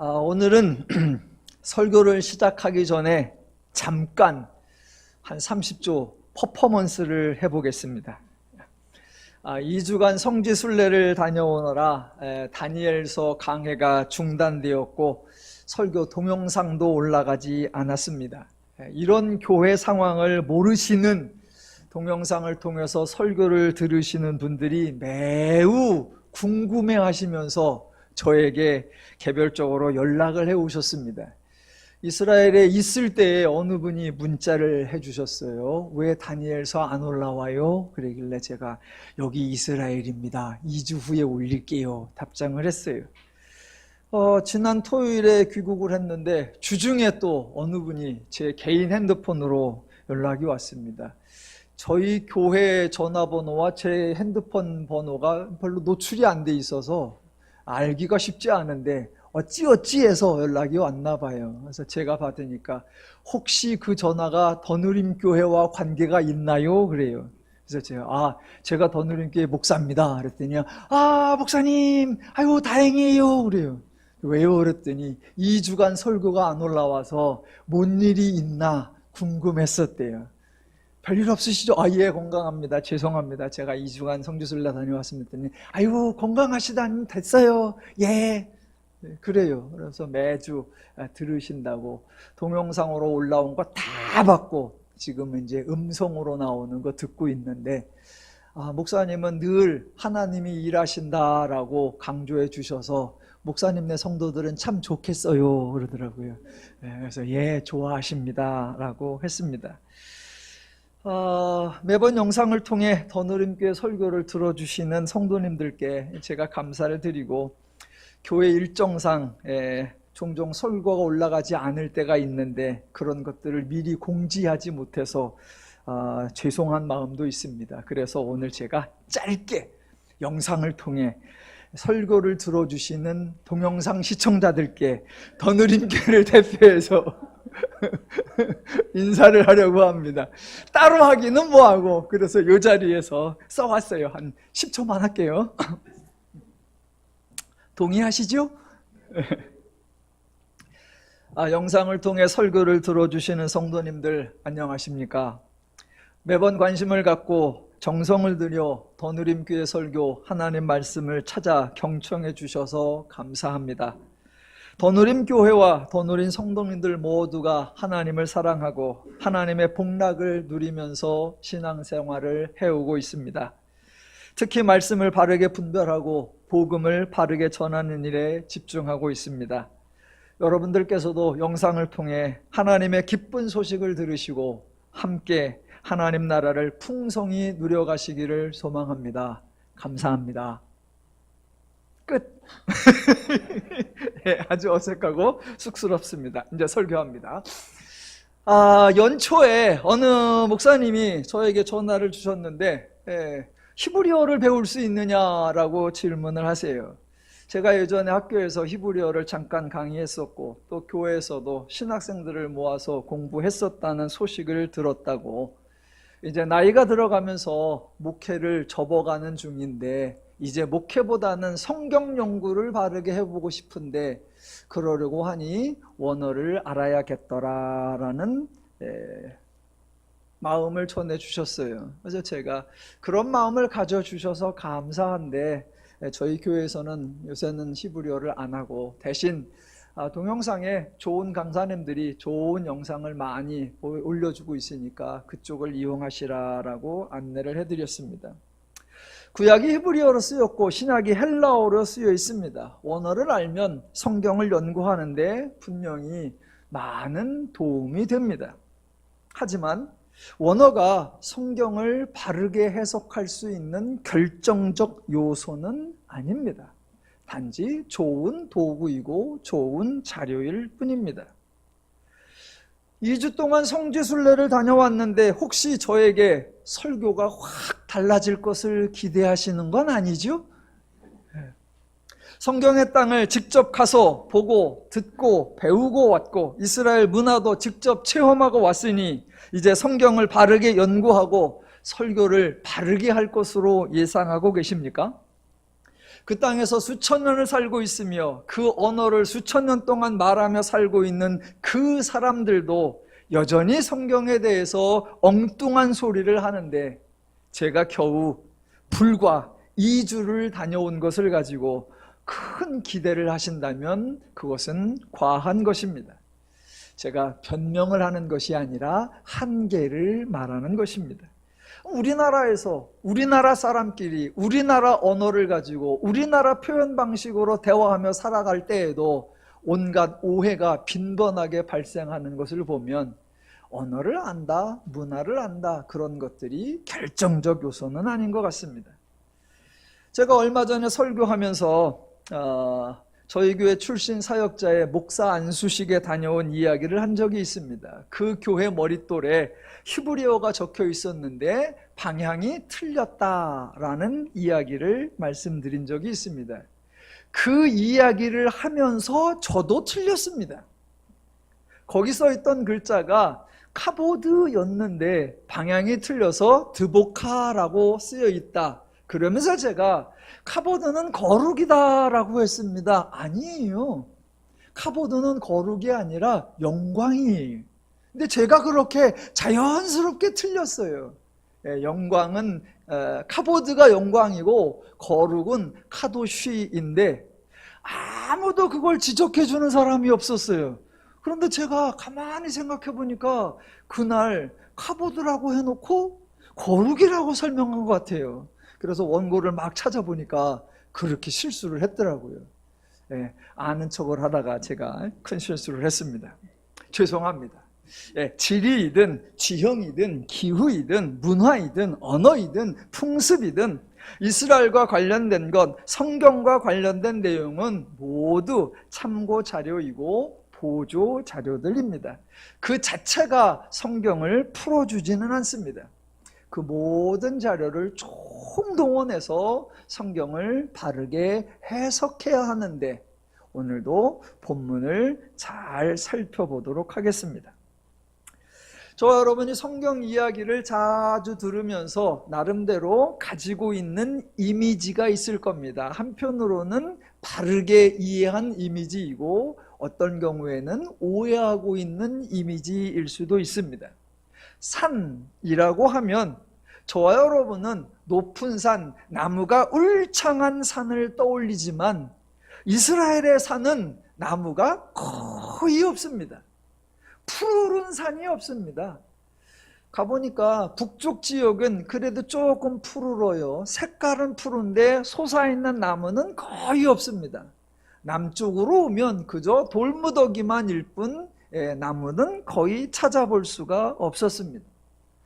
오늘은 설교를 시작하기 전에 잠깐 한 30초 퍼포먼스를 해보겠습니다. 2주간 성지순례를 다녀오느라 다니엘서 강해가 중단되었고 설교 동영상도 올라가지 않았습니다. 이런 교회 상황을 모르시는 동영상을 통해서 설교를 들으시는 분들이 매우 궁금해 하시면서 저에게 개별적으로 연락을 해 오셨습니다. 이스라엘에 있을 때에 어느 분이 문자를 해 주셨어요. 왜 다니엘서 안 올라와요? 그러길래 제가 여기 이스라엘입니다. 2주 후에 올릴게요. 답장을 했어요. 지난 토요일에 귀국을 했는데 주중에 또 어느 분이 제 개인 핸드폰으로 연락이 왔습니다. 저희 교회 전화번호와 제 핸드폰 번호가 별로 노출이 안 돼 있어서 알기가 쉽지 않은데 어찌해서 연락이 왔나 봐요. 그래서 제가 받으니까 혹시 그 전화가 더누림교회와 관계가 있나요? 그래요. 그래서 제가 더누림교회 목사입니다. 그랬더니 목사님 아유 다행이에요. 그래요. 왜요? 그랬더니 2주간 설교가 안 올라와서 뭔 일이 있나 궁금했었대요. 별일 없으시죠? 예, 건강합니다. 죄송합니다. 제가 2주간 성지순례 다녀왔습니다. 아유, 건강하시다니 됐어요. 예. 네, 그래요. 그래서 매주 들으신다고 동영상으로 올라온 거 다 받고 지금은 이제 음성으로 나오는 거 듣고 있는데 목사님은 늘 하나님이 일하신다라고 강조해 주셔서 목사님네 성도들은 참 좋겠어요. 그러더라고요. 네, 그래서 예, 좋아하십니다. 라고 했습니다. 매번 영상을 통해 더누림교회 설교를 들어주시는 성도님들께 제가 감사를 드리고 교회 일정상 종종 설교가 올라가지 않을 때가 있는데 그런 것들을 미리 공지하지 못해서 죄송한 마음도 있습니다. 그래서 오늘 제가 짧게 영상을 통해 설교를 들어주시는 동영상 시청자들께 더누림교회를 대표해서 인사를 하려고 합니다. 따로 하기는 뭐하고 그래서 이 자리에서 써왔어요. 한 10초만 할게요. 동의하시죠? 영상을 통해 설교를 들어주시는 성도님들 안녕하십니까? 매번 관심을 갖고 정성을 들여 더누림교회 설교 하나님 말씀을 찾아 경청해 주셔서 감사합니다. 더누림교회와 더누림 성도님들 모두가 하나님을 사랑하고 하나님의 복락을 누리면서 신앙생활을 해오고 있습니다. 특히 말씀을 바르게 분별하고 복음을 바르게 전하는 일에 집중하고 있습니다. 여러분들께서도 영상을 통해 하나님의 기쁜 소식을 들으시고 함께 하나님 나라를 풍성히 누려가시기를 소망합니다. 감사합니다. 끝. 아주 어색하고 쑥스럽습니다. 이제 설교합니다. 연초에 어느 목사님이 저에게 전화를 주셨는데 히브리어를 배울 수 있느냐라고 질문을 하세요. 제가 예전에 학교에서 히브리어를 잠깐 강의했었고 또 교회에서도 신학생들을 모아서 공부했었다는 소식을 들었다고 이제 나이가 들어가면서 목회를 접어가는 중인데 이제 목회보다는 성경 연구를 바르게 해보고 싶은데 그러려고 하니 원어를 알아야겠더라라는 마음을 전해주셨어요. 그래서 제가 그런 마음을 가져주셔서 감사한데 저희 교회에서는 요새는 히브리어를 안 하고 대신 동영상에 좋은 강사님들이 좋은 영상을 많이 올려주고 있으니까 그쪽을 이용하시라라고 안내를 해드렸습니다. 구약이 히브리어로 쓰였고 신약이 헬라어로 쓰여 있습니다. 원어를 알면 성경을 연구하는데 분명히 많은 도움이 됩니다. 하지만 원어가 성경을 바르게 해석할 수 있는 결정적 요소는 아닙니다. 단지 좋은 도구이고 좋은 자료일 뿐입니다. 2주 동안 성지순례를 다녀왔는데 혹시 저에게 설교가 확 달라질 것을 기대하시는 건 아니죠? 성경의 땅을 직접 가서 보고 듣고 배우고 왔고 이스라엘 문화도 직접 체험하고 왔으니 이제 성경을 바르게 연구하고 설교를 바르게 할 것으로 예상하고 계십니까? 그 땅에서 수천 년을 살고 있으며 그 언어를 수천 년 동안 말하며 살고 있는 그 사람들도 여전히 성경에 대해서 엉뚱한 소리를 하는데, 제가 겨우 불과 2주를 다녀온 것을 가지고 큰 기대를 하신다면 그것은 과한 것입니다. 제가 변명을 하는 것이 아니라 한계를 말하는 것입니다. 우리나라에서 우리나라 사람끼리 우리나라 언어를 가지고 우리나라 표현 방식으로 대화하며 살아갈 때에도 온갖 오해가 빈번하게 발생하는 것을 보면 언어를 안다, 문화를 안다, 그런 것들이 결정적 요소는 아닌 것 같습니다. 제가 얼마 전에 설교하면서 저희 교회 출신 사역자의 목사 안수식에 다녀온 이야기를 한 적이 있습니다. 그 교회 머릿돌에 히브리어가 적혀 있었는데 방향이 틀렸다라는 이야기를 말씀드린 적이 있습니다. 그 이야기를 하면서 저도 틀렸습니다. 거기 써 있던 글자가 카보드였는데 방향이 틀려서 드보카라고 쓰여 있다. 그러면서 제가 카보드는 거룩이다라고 했습니다. 아니에요. 카보드는 거룩이 아니라 영광이에요. 근데 제가 그렇게 자연스럽게 틀렸어요. 영광은 카보드가 영광이고 거룩은 카도쉬인데 아무도 그걸 지적해 주는 사람이 없었어요. 그런데 제가 가만히 생각해 보니까 그날 카보드라고 해놓고 거룩이라고 설명한 것 같아요. 그래서 원고를 막 찾아보니까 그렇게 실수를 했더라고요. 아는 척을 하다가 제가 큰 실수를 했습니다. 죄송합니다. 지리이든 지형이든 기후이든 문화이든 언어이든 풍습이든 이스라엘과 관련된 것, 성경과 관련된 내용은 모두 참고 자료이고 보조 자료들입니다. 그 자체가 성경을 풀어주지는 않습니다. 그 모든 자료를 총동원해서 성경을 바르게 해석해야 하는데, 오늘도 본문을 잘 살펴보도록 하겠습니다. 저와 여러분이 성경 이야기를 자주 들으면서 나름대로 가지고 있는 이미지가 있을 겁니다. 한편으로는 바르게 이해한 이미지이고 어떤 경우에는 오해하고 있는 이미지일 수도 있습니다. 산이라고 하면 저와 여러분은 높은 산, 나무가 울창한 산을 떠올리지만 이스라엘의 산은 나무가 거의 없습니다. 푸른 산이 없습니다. 가보니까 북쪽 지역은 그래도 조금 푸르러요. 색깔은 푸른데 솟아있는 나무는 거의 없습니다. 남쪽으로 오면 그저 돌무더기만일 뿐 나무는 거의 찾아볼 수가 없었습니다.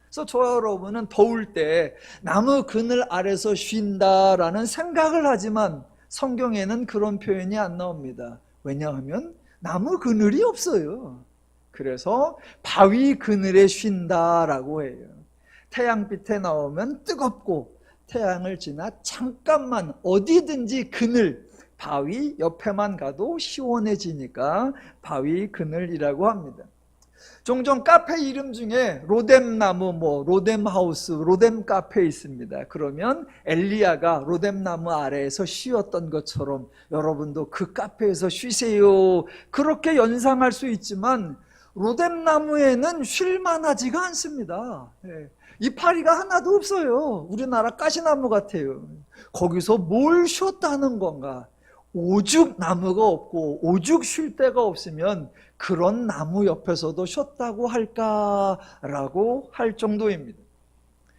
그래서 저와 여러분은 더울 때 나무 그늘 아래서 쉰다라는 생각을 하지만 성경에는 그런 표현이 안 나옵니다. 왜냐하면 나무 그늘이 없어요. 그래서 바위 그늘에 쉰다라고 해요. 태양빛에 나오면 뜨겁고 태양을 지나 잠깐만 어디든지 그늘, 바위 옆에만 가도 시원해지니까 바위 그늘이라고 합니다. 종종 카페 이름 중에 로뎀나무, 로뎀하우스, 로뎀카페 있습니다. 그러면 엘리야가 로뎀나무 아래에서 쉬었던 것처럼 여러분도 그 카페에서 쉬세요. 그렇게 연상할 수 있지만 로뎀나무에는 쉴만하지가 않습니다. 이파리가 하나도 없어요. 우리나라 가시나무 같아요. 거기서 뭘 쉬었다는 건가? 오죽 나무가 없고 오죽 쉴 데가 없으면 그런 나무 옆에서도 쉬었다고 할까라고 할 정도입니다.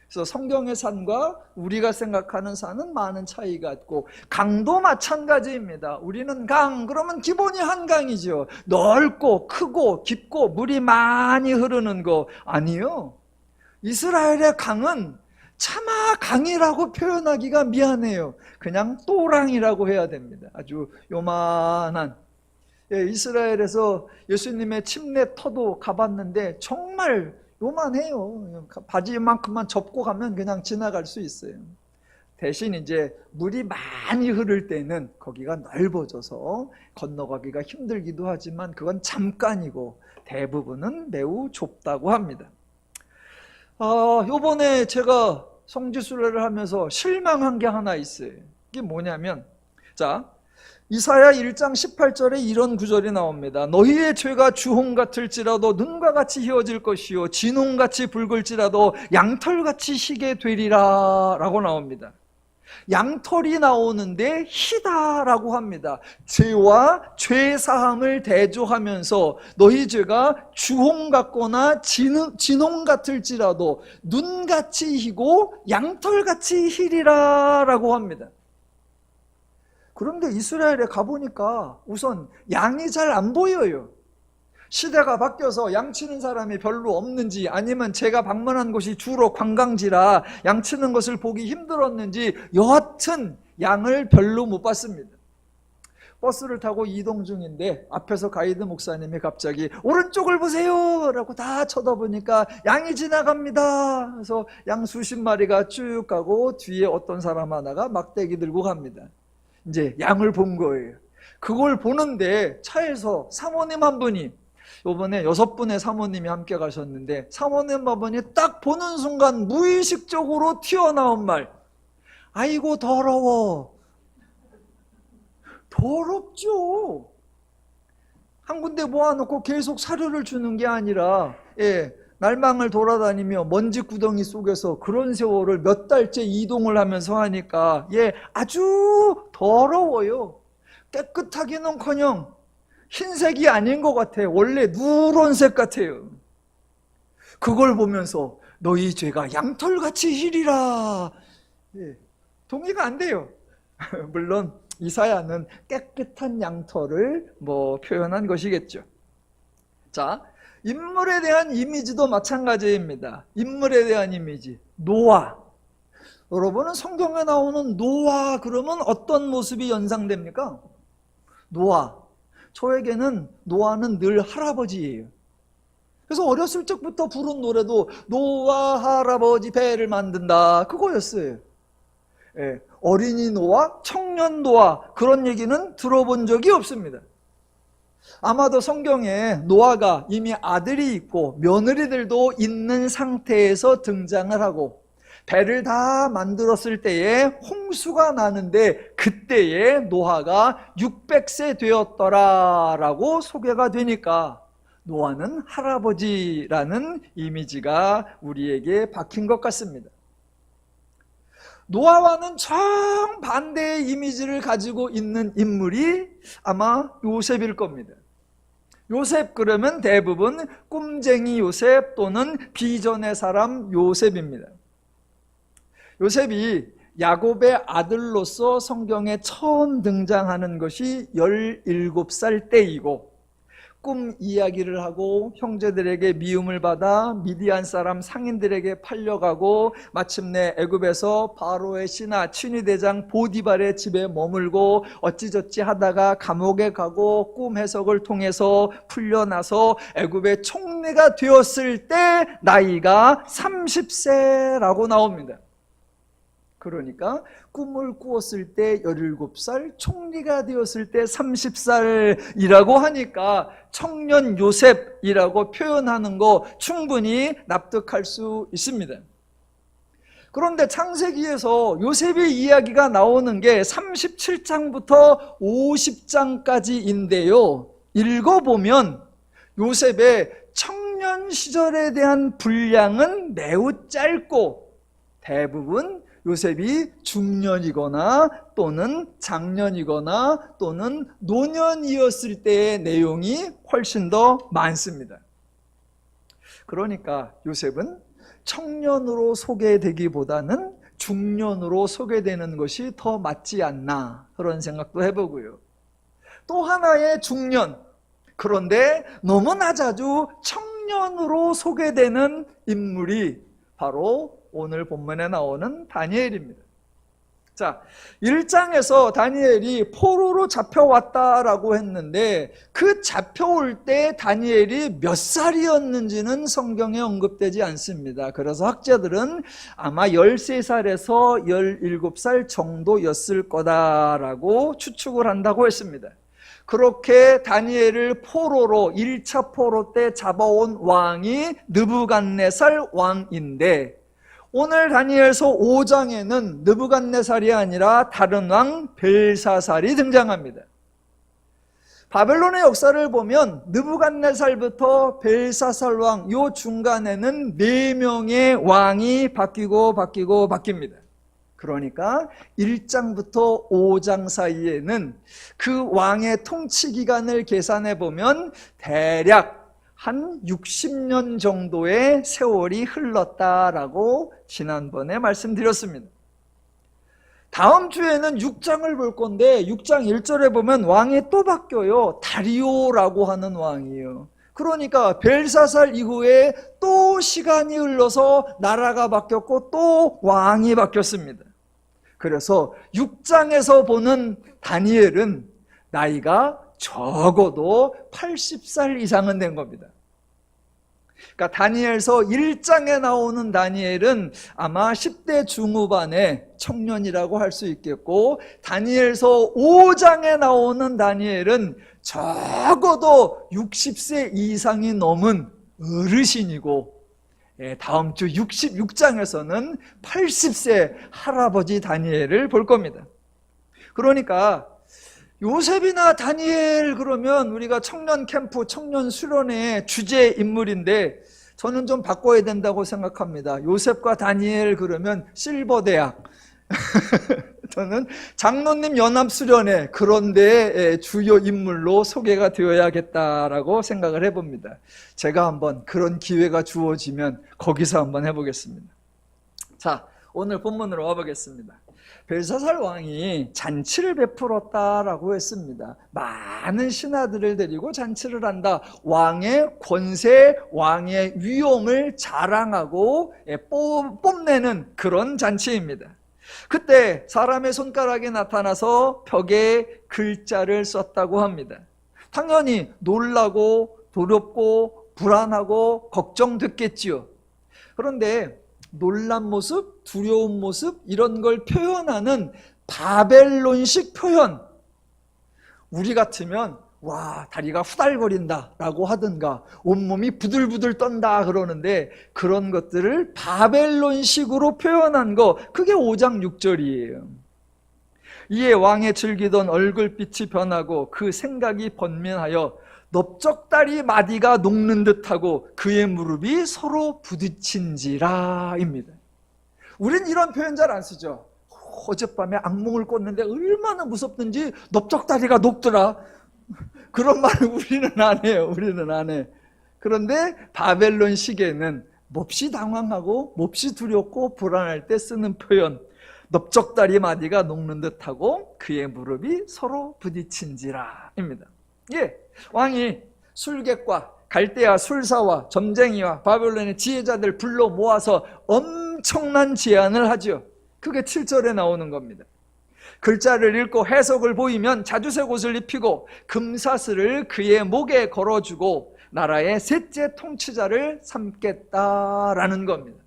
그래서 성경의 산과 우리가 생각하는 산은 많은 차이가 있고, 강도 마찬가지입니다. 우리는 강 그러면 기본이 한강이죠. 넓고 크고 깊고 물이 많이 흐르는 거 아니요. 이스라엘의 강은 차마 강이라고 표현하기가 미안해요. 그냥 또랑이라고 해야 됩니다. 아주 요만한. 이스라엘에서 예수님의 침례터도 가봤는데 정말 요만해요. 바지만큼만 접고 가면 그냥 지나갈 수 있어요. 대신 이제 물이 많이 흐를 때는 거기가 넓어져서 건너가기가 힘들기도 하지만 그건 잠깐이고 대부분은 매우 좁다고 합니다. 요번에 제가 성지순례를 하면서 실망한 게 하나 있어요. 이게 뭐냐면 자, 이사야 1장 18절에 이런 구절이 나옵니다. 너희의 죄가 주홍 같을지라도 눈과 같이 희어질 것이요 진홍같이 붉을지라도 양털같이 희게 되리라 라고 나옵니다. 양털이 나오는데 희다라고 합니다. 죄와 죄사함을 대조하면서 너희 죄가 주홍 같거나 진홍 같을지라도 눈같이 희고 양털같이 희리라 라고 합니다. 그런데 이스라엘에 가보니까 우선 양이 잘 안 보여요. 시대가 바뀌어서 양 치는 사람이 별로 없는지, 아니면 제가 방문한 곳이 주로 관광지라 양 치는 것을 보기 힘들었는지 여하튼 양을 별로 못 봤습니다. 버스를 타고 이동 중인데 앞에서 가이드 목사님이 갑자기 오른쪽을 보세요 라고 다 쳐다보니까 양이 지나갑니다. 그래서 양 수십 마리가 쭉 가고 뒤에 어떤 사람 하나가 막대기 들고 갑니다. 이제 양을 본 거예요. 그걸 보는데 차에서 사모님 한 분이, 이번에 6분의 사모님이 함께 가셨는데, 사모님 한 분이 딱 보는 순간 무의식적으로 튀어나온 말, 아이고 더러워. 더럽죠. 한 군데 모아놓고 계속 사료를 주는 게 아니라 날망을 돌아다니며 먼지 구덩이 속에서 그런 세월을 몇 달째 이동을 하면서 하니까 아주 더러워요. 깨끗하기는커녕 흰색이 아닌 것 같아요. 원래 누런색 같아요. 그걸 보면서 너희 죄가 양털같이 희리라. 동의가 안 돼요. 물론 이사야는 깨끗한 양털을 표현한 것이겠죠. 자, 인물에 대한 이미지도 마찬가지입니다. 인물에 대한 이미지, 노아. 여러분은 성경에 나오는 노아 그러면 어떤 모습이 연상됩니까? 노아. 저에게는 노아는 늘 할아버지예요. 그래서 어렸을 적부터 부른 노래도 노아 할아버지 배를 만든다 그거였어요. 어린이 노아, 청년 노아 그런 얘기는 들어본 적이 없습니다. 아마도 성경에 노아가 이미 아들이 있고 며느리들도 있는 상태에서 등장을 하고 배를 다 만들었을 때에 홍수가 나는데 그때에 노아가 600세 되었더라라고 소개가 되니까 노아는 할아버지라는 이미지가 우리에게 박힌 것 같습니다. 노아와는 정반대의 이미지를 가지고 있는 인물이 아마 요셉일 겁니다. 요셉 그러면 대부분 꿈쟁이 요셉 또는 비전의 사람 요셉입니다. 요셉이 야곱의 아들로서 성경에 처음 등장하는 것이 17살 때이고, 꿈 이야기를 하고 형제들에게 미움을 받아 미디안 사람 상인들에게 팔려가고 마침내 애굽에서 바로의 신하 친위대장 보디발의 집에 머물고 어찌저찌 하다가 감옥에 가고 꿈 해석을 통해서 풀려나서 애굽의 총리가 되었을 때 나이가 30세라고 나옵니다. 그러니까 꿈을 꾸었을 때 17살, 총리가 되었을 때 30살이라고 하니까 청년 요셉이라고 표현하는 거 충분히 납득할 수 있습니다. 그런데 창세기에서 요셉의 이야기가 나오는 게 37장부터 50장까지인데요. 읽어보면 요셉의 청년 시절에 대한 분량은 매우 짧고 대부분 요셉이 중년이거나 또는 장년이거나 또는 노년이었을 때의 내용이 훨씬 더 많습니다. 그러니까 요셉은 청년으로 소개되기보다는 중년으로 소개되는 것이 더 맞지 않나 그런 생각도 해보고요. 또 하나의 중년, 그런데 너무나 자주 청년으로 소개되는 인물이 바로 오늘 본문에 나오는 다니엘입니다. 자, 1장에서 다니엘이 포로로 잡혀왔다라고 했는데 그 잡혀올 때 다니엘이 몇 살이었는지는 성경에 언급되지 않습니다. 그래서 학자들은 아마 13살에서 17살 정도였을 거다라고 추측을 한다고 했습니다. 그렇게 다니엘을 포로로 1차 포로 때 잡아온 왕이 느부갓네살 왕인데 오늘 다니엘서 5장에는 느부갓네살이 아니라 다른 왕 벨사살이 등장합니다. 바벨론의 역사를 보면 느부갓네살부터 벨사살 왕, 요 중간에는 4명의 왕이 바뀝니다. 그러니까 1장부터 5장 사이에는 그 왕의 통치 기간을 계산해 보면 대략 한 60년 정도의 세월이 흘렀다라고 지난번에 말씀드렸습니다. 다음 주에는 6장을 볼 건데 6장 1절에 보면 왕이 또 바뀌어요. 다리오라고 하는 왕이에요. 그러니까 벨사살 이후에 또 시간이 흘러서 나라가 바뀌었고 또 왕이 바뀌었습니다. 그래서 6장에서 보는 다니엘은 나이가 적어도 80살 이상은 된 겁니다. 그러니까 다니엘서 1장에 나오는 다니엘은 아마 10대 중후반의 청년이라고 할 수 있겠고, 다니엘서 5장에 나오는 다니엘은 적어도 60세 이상이 넘은 어르신이고, 다음 주 66장에서는 80세 할아버지 다니엘을 볼 겁니다. 그러니까 요셉이나 다니엘 그러면 우리가 청년 캠프, 청년 수련회 주제 인물인데 저는 좀 바꿔야 된다고 생각합니다. 요셉과 다니엘 그러면 실버대학 저는 장로님 연합수련회 그런데 주요 인물로 소개가 되어야겠다라고 생각을 해봅니다. 제가 한번 그런 기회가 주어지면 거기서 한번 해보겠습니다. 자, 오늘 본문으로 와보겠습니다. 벨사살 왕이 잔치를 베풀었다라고 했습니다. 많은 신하들을 데리고 잔치를 한다. 왕의 권세, 왕의 위엄을 자랑하고 뽐내는 그런 잔치입니다. 그때 사람의 손가락이 나타나서 벽에 글자를 썼다고 합니다. 당연히 놀라고 두렵고 불안하고 걱정됐겠지요. 그런데 놀란 모습, 두려운 모습 이런 걸 표현하는 바벨론식 표현, 우리 같으면 와 다리가 후달거린다 라고 하든가 온몸이 부들부들 떤다 그러는데, 그런 것들을 바벨론식으로 표현한 거, 그게 5장 6절이에요 이에 왕의 즐기던 얼굴빛이 변하고 그 생각이 번민하여 넓적다리 마디가 녹는 듯하고 그의 무릎이 서로 부딪힌지라 입니다. 우린 이런 표현 잘 안 쓰죠. 어젯밤에 악몽을 꿨는데 얼마나 무섭든지 넓적다리가 녹더라. 그런 말을 우리는 안 해요. 우리는 안 해. 그런데 바벨론 시계는 몹시 당황하고 몹시 두렵고 불안할 때 쓰는 표현, 넓적다리 마디가 녹는 듯하고 그의 무릎이 서로 부딪힌지라 입니다. 예, 왕이 술객과 갈대아 술사와 점쟁이와 바벨론의 지혜자들 불러 모아서 엄청난 제안을 하죠. 그게 7절에 나오는 겁니다. 글자를 읽고 해석을 보이면 자주색 옷을 입히고 금사슬을 그의 목에 걸어주고 나라의 셋째 통치자를 삼겠다라는 겁니다.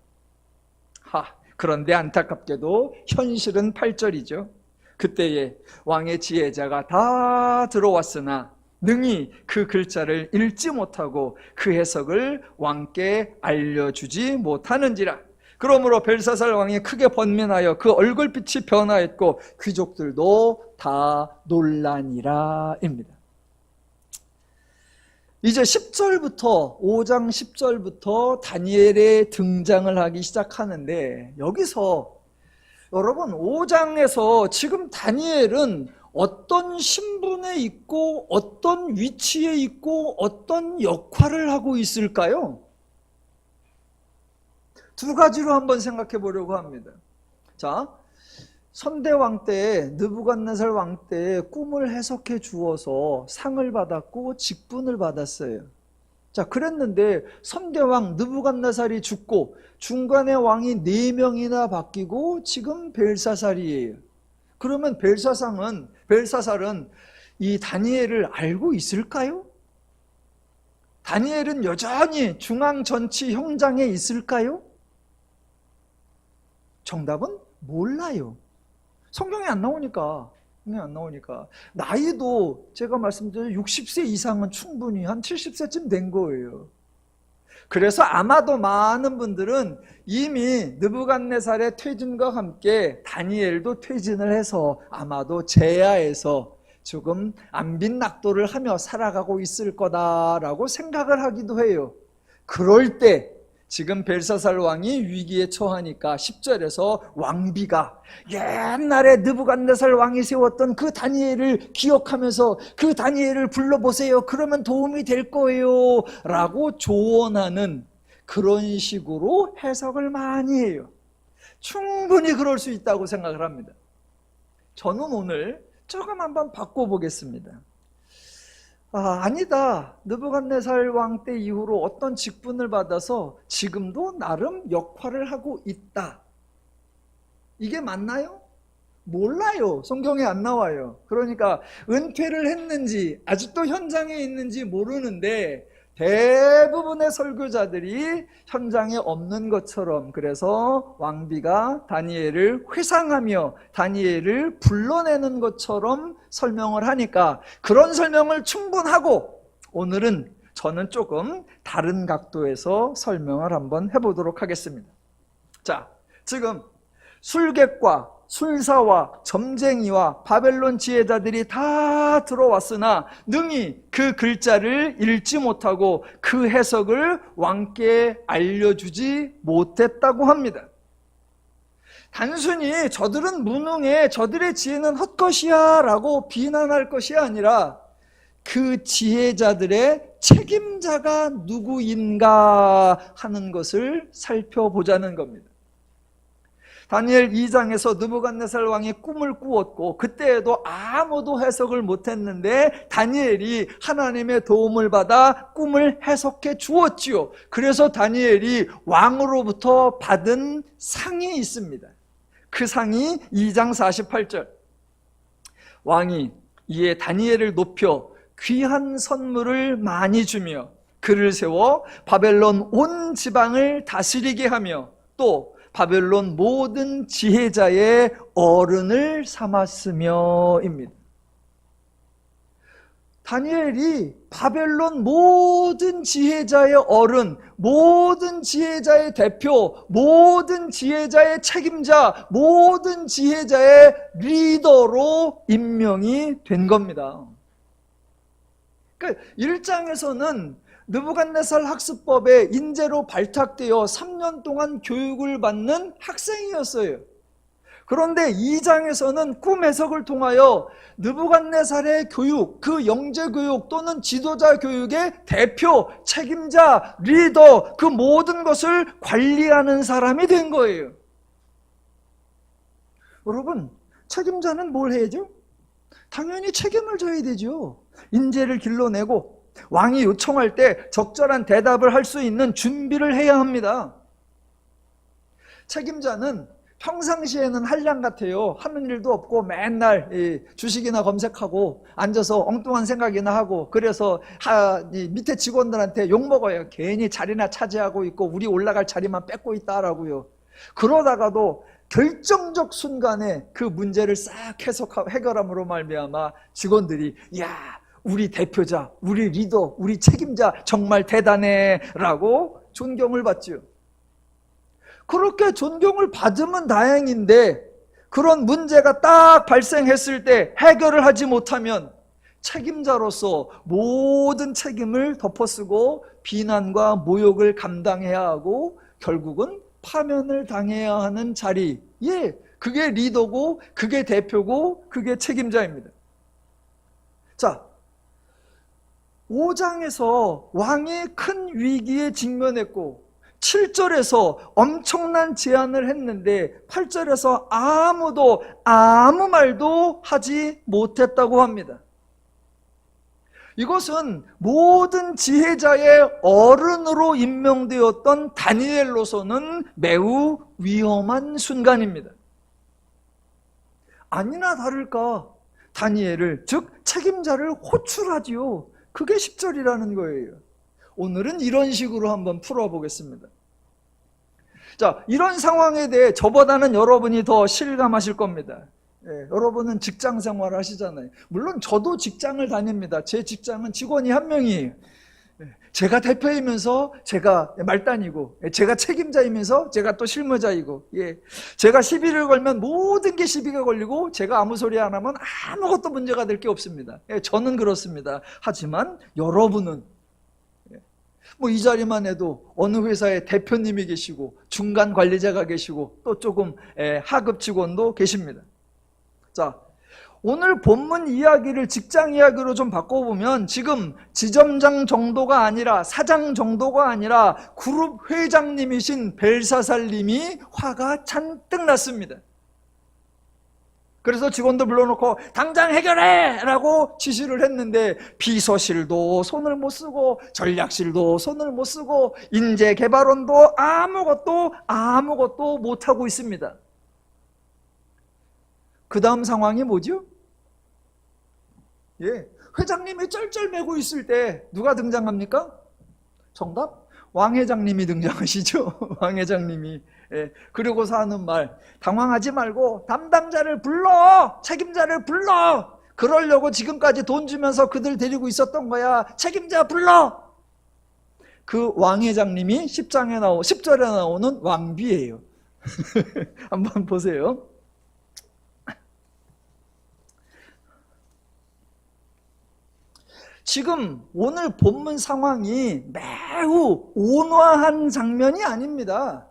그런데 안타깝게도 현실은 8절이죠. 그때에 왕의 지혜자가 다 들어왔으나 능히 그 글자를 읽지 못하고 그 해석을 왕께 알려주지 못하는지라. 그러므로 벨사살 왕이 크게 번민하여 그 얼굴빛이 변화했고 귀족들도 다 놀라니라 입니다. 이제 10절부터 5장 10절부터 다니엘의 등장을 하기 시작하는데, 여기서 여러분 5장에서 지금 다니엘은 어떤 신분에 있고 어떤 위치에 있고 어떤 역할을 하고 있을까요? 두 가지로 한번 생각해 보려고 합니다. 자, 선대왕 때 느부갓네살 왕 때 꿈을 해석해 주어서 상을 받았고 직분을 받았어요. 자, 그랬는데 선대왕 느부갓네살이 죽고 중간에 왕이 4명이나 바뀌고 지금 벨사살이에요. 그러면 벨사살은 이 다니엘을 알고 있을까요? 다니엘은 여전히 중앙정치 현장에 있을까요? 정답은 몰라요. 성경에 안 나오니까. 나이도 제가 말씀드린 60세 이상은 충분히 한 70세쯤 된 거예요. 그래서 아마도 많은 분들은 이미 느부갓네살의 퇴진과 함께 다니엘도 퇴진을 해서 아마도 제야에서 조금 안빈낙도를 하며 살아가고 있을 거다라고 생각을 하기도 해요. 그럴 때 지금 벨사살 왕이 위기에 처하니까 10절에서 왕비가 옛날에 느부갓네살 왕이 세웠던 그 다니엘을 기억하면서 그 다니엘을 불러보세요. 그러면 도움이 될 거예요 라고 조언하는 그런 식으로 해석을 많이 해요. 충분히 그럴 수 있다고 생각을 합니다. 저는 오늘 조금 한번 바꿔보겠습니다. 아니다. 느부갓네살 왕 때 이후로 어떤 직분을 받아서 지금도 나름 역할을 하고 있다. 이게 맞나요? 몰라요. 성경에 안 나와요. 그러니까 은퇴를 했는지 아직도 현장에 있는지 모르는데 대부분의 설교자들이 현장에 없는 것처럼, 그래서 왕비가 다니엘을 회상하며 다니엘을 불러내는 것처럼 설명을 하니까 그런 설명을 충분하고, 오늘은 저는 조금 다른 각도에서 설명을 한번 해보도록 하겠습니다. 자, 지금 술객과 술사와 점쟁이와 바벨론 지혜자들이 다 들어왔으나 능히 그 글자를 읽지 못하고 그 해석을 왕께 알려주지 못했다고 합니다. 단순히 저들은 무능해, 저들의 지혜는 헛것이야 라고 비난할 것이 아니라 그 지혜자들의 책임자가 누구인가 하는 것을 살펴보자는 겁니다. 다니엘 2장에서 느부갓네살 왕이 꿈을 꾸었고 그때에도 아무도 해석을 못했는데 다니엘이 하나님의 도움을 받아 꿈을 해석해 주었지요. 그래서 다니엘이 왕으로부터 받은 상이 있습니다. 그 상이 2장 48절. 왕이 이에 다니엘을 높여 귀한 선물을 많이 주며 그를 세워 바벨론 온 지방을 다스리게 하며 또 바벨론 모든 지혜자의 어른을 삼았으며입니다. 다니엘이 바벨론 모든 지혜자의 어른, 모든 지혜자의 대표, 모든 지혜자의 책임자, 모든 지혜자의 리더로 임명이 된 겁니다. 그러니까 1장에서는 느부갓네살 학습법에 인재로 발탁되어 3년 동안 교육을 받는 학생이었어요. 그런데 2장에서는 꿈 해석을 통하여 느부갓네살의 교육, 그 영재 교육 또는 지도자 교육의 대표, 책임자, 리더, 그 모든 것을 관리하는 사람이 된 거예요. 여러분, 책임자는 뭘 해야죠? 당연히 책임을 져야 되죠. 인재를 길러내고 왕이 요청할 때 적절한 대답을 할 수 있는 준비를 해야 합니다. 책임자는 평상시에는 한량 같아요. 하는 일도 없고 맨날 주식이나 검색하고 앉아서 엉뚱한 생각이나 하고, 그래서 밑에 직원들한테 욕먹어요. 괜히 자리나 차지하고 있고 우리 올라갈 자리만 뺏고 있다라고요. 그러다가도 결정적 순간에 그 문제를 싹 해결함으로 말미암아 직원들이 야, 우리 대표자, 우리 리더, 우리 책임자 정말 대단해 라고 존경을 받지요. 그렇게 존경을 받으면 다행인데 그런 문제가 딱 발생했을 때 해결을 하지 못하면 책임자로서 모든 책임을 덮어쓰고 비난과 모욕을 감당해야 하고 결국은 파면을 당해야 하는 자리, 그게 리더고 그게 대표고 그게 책임자입니다. 자, 5장에서 왕이 큰 위기에 직면했고 7절에서 엄청난 제안을 했는데 8절에서 아무도 아무 말도 하지 못했다고 합니다. 이것은 모든 지혜자의 어른으로 임명되었던 다니엘로서는 매우 위험한 순간입니다. 아니나 다를까 다니엘을, 즉 책임자를 호출하지요. 그게 10절이라는 거예요. 오늘은 이런 식으로 한번 풀어보겠습니다. 자, 이런 상황에 대해 저보다는 여러분이 더 실감하실 겁니다. 여러분은 직장 생활 하시잖아요. 물론 저도 직장을 다닙니다. 제 직장은 직원이 한 명이에요. 제가 대표이면서 제가 말단이고, 제가 책임자이면서 제가 또 실무자이고, 제가 시비를 걸면 모든 게 시비가 걸리고, 제가 아무 소리 안 하면 아무것도 문제가 될 게 없습니다. 저는 그렇습니다. 하지만 여러분은 뭐 이 자리만 해도 어느 회사에 대표님이 계시고 중간 관리자가 계시고 또 조금 하급 직원도 계십니다. 자, 오늘 본문 이야기를 직장 이야기로 좀 바꿔보면 지금 지점장 정도가 아니라 사장 정도가 아니라 그룹 회장님이신 벨사살님이 화가 잔뜩 났습니다. 그래서 직원들 불러놓고 당장 해결해! 라고 지시를 했는데 비서실도 손을 못 쓰고 전략실도 손을 못 쓰고 인재개발원도 아무것도 못하고 있습니다. 그 다음 상황이 뭐죠? 회장님이 쩔쩔매고 있을 때 누가 등장합니까? 정답? 왕 회장님이 등장하시죠. 왕 회장님이. 그리고서 하는 말, 당황하지 말고 담당자를 불러! 책임자를 불러! 그러려고 지금까지 돈 주면서 그들 데리고 있었던 거야. 책임자 불러! 그 왕 회장님이 10절에 나오는 왕비예요. 한번 보세요. 지금 오늘 본문 상황이 매우 온화한 장면이 아닙니다.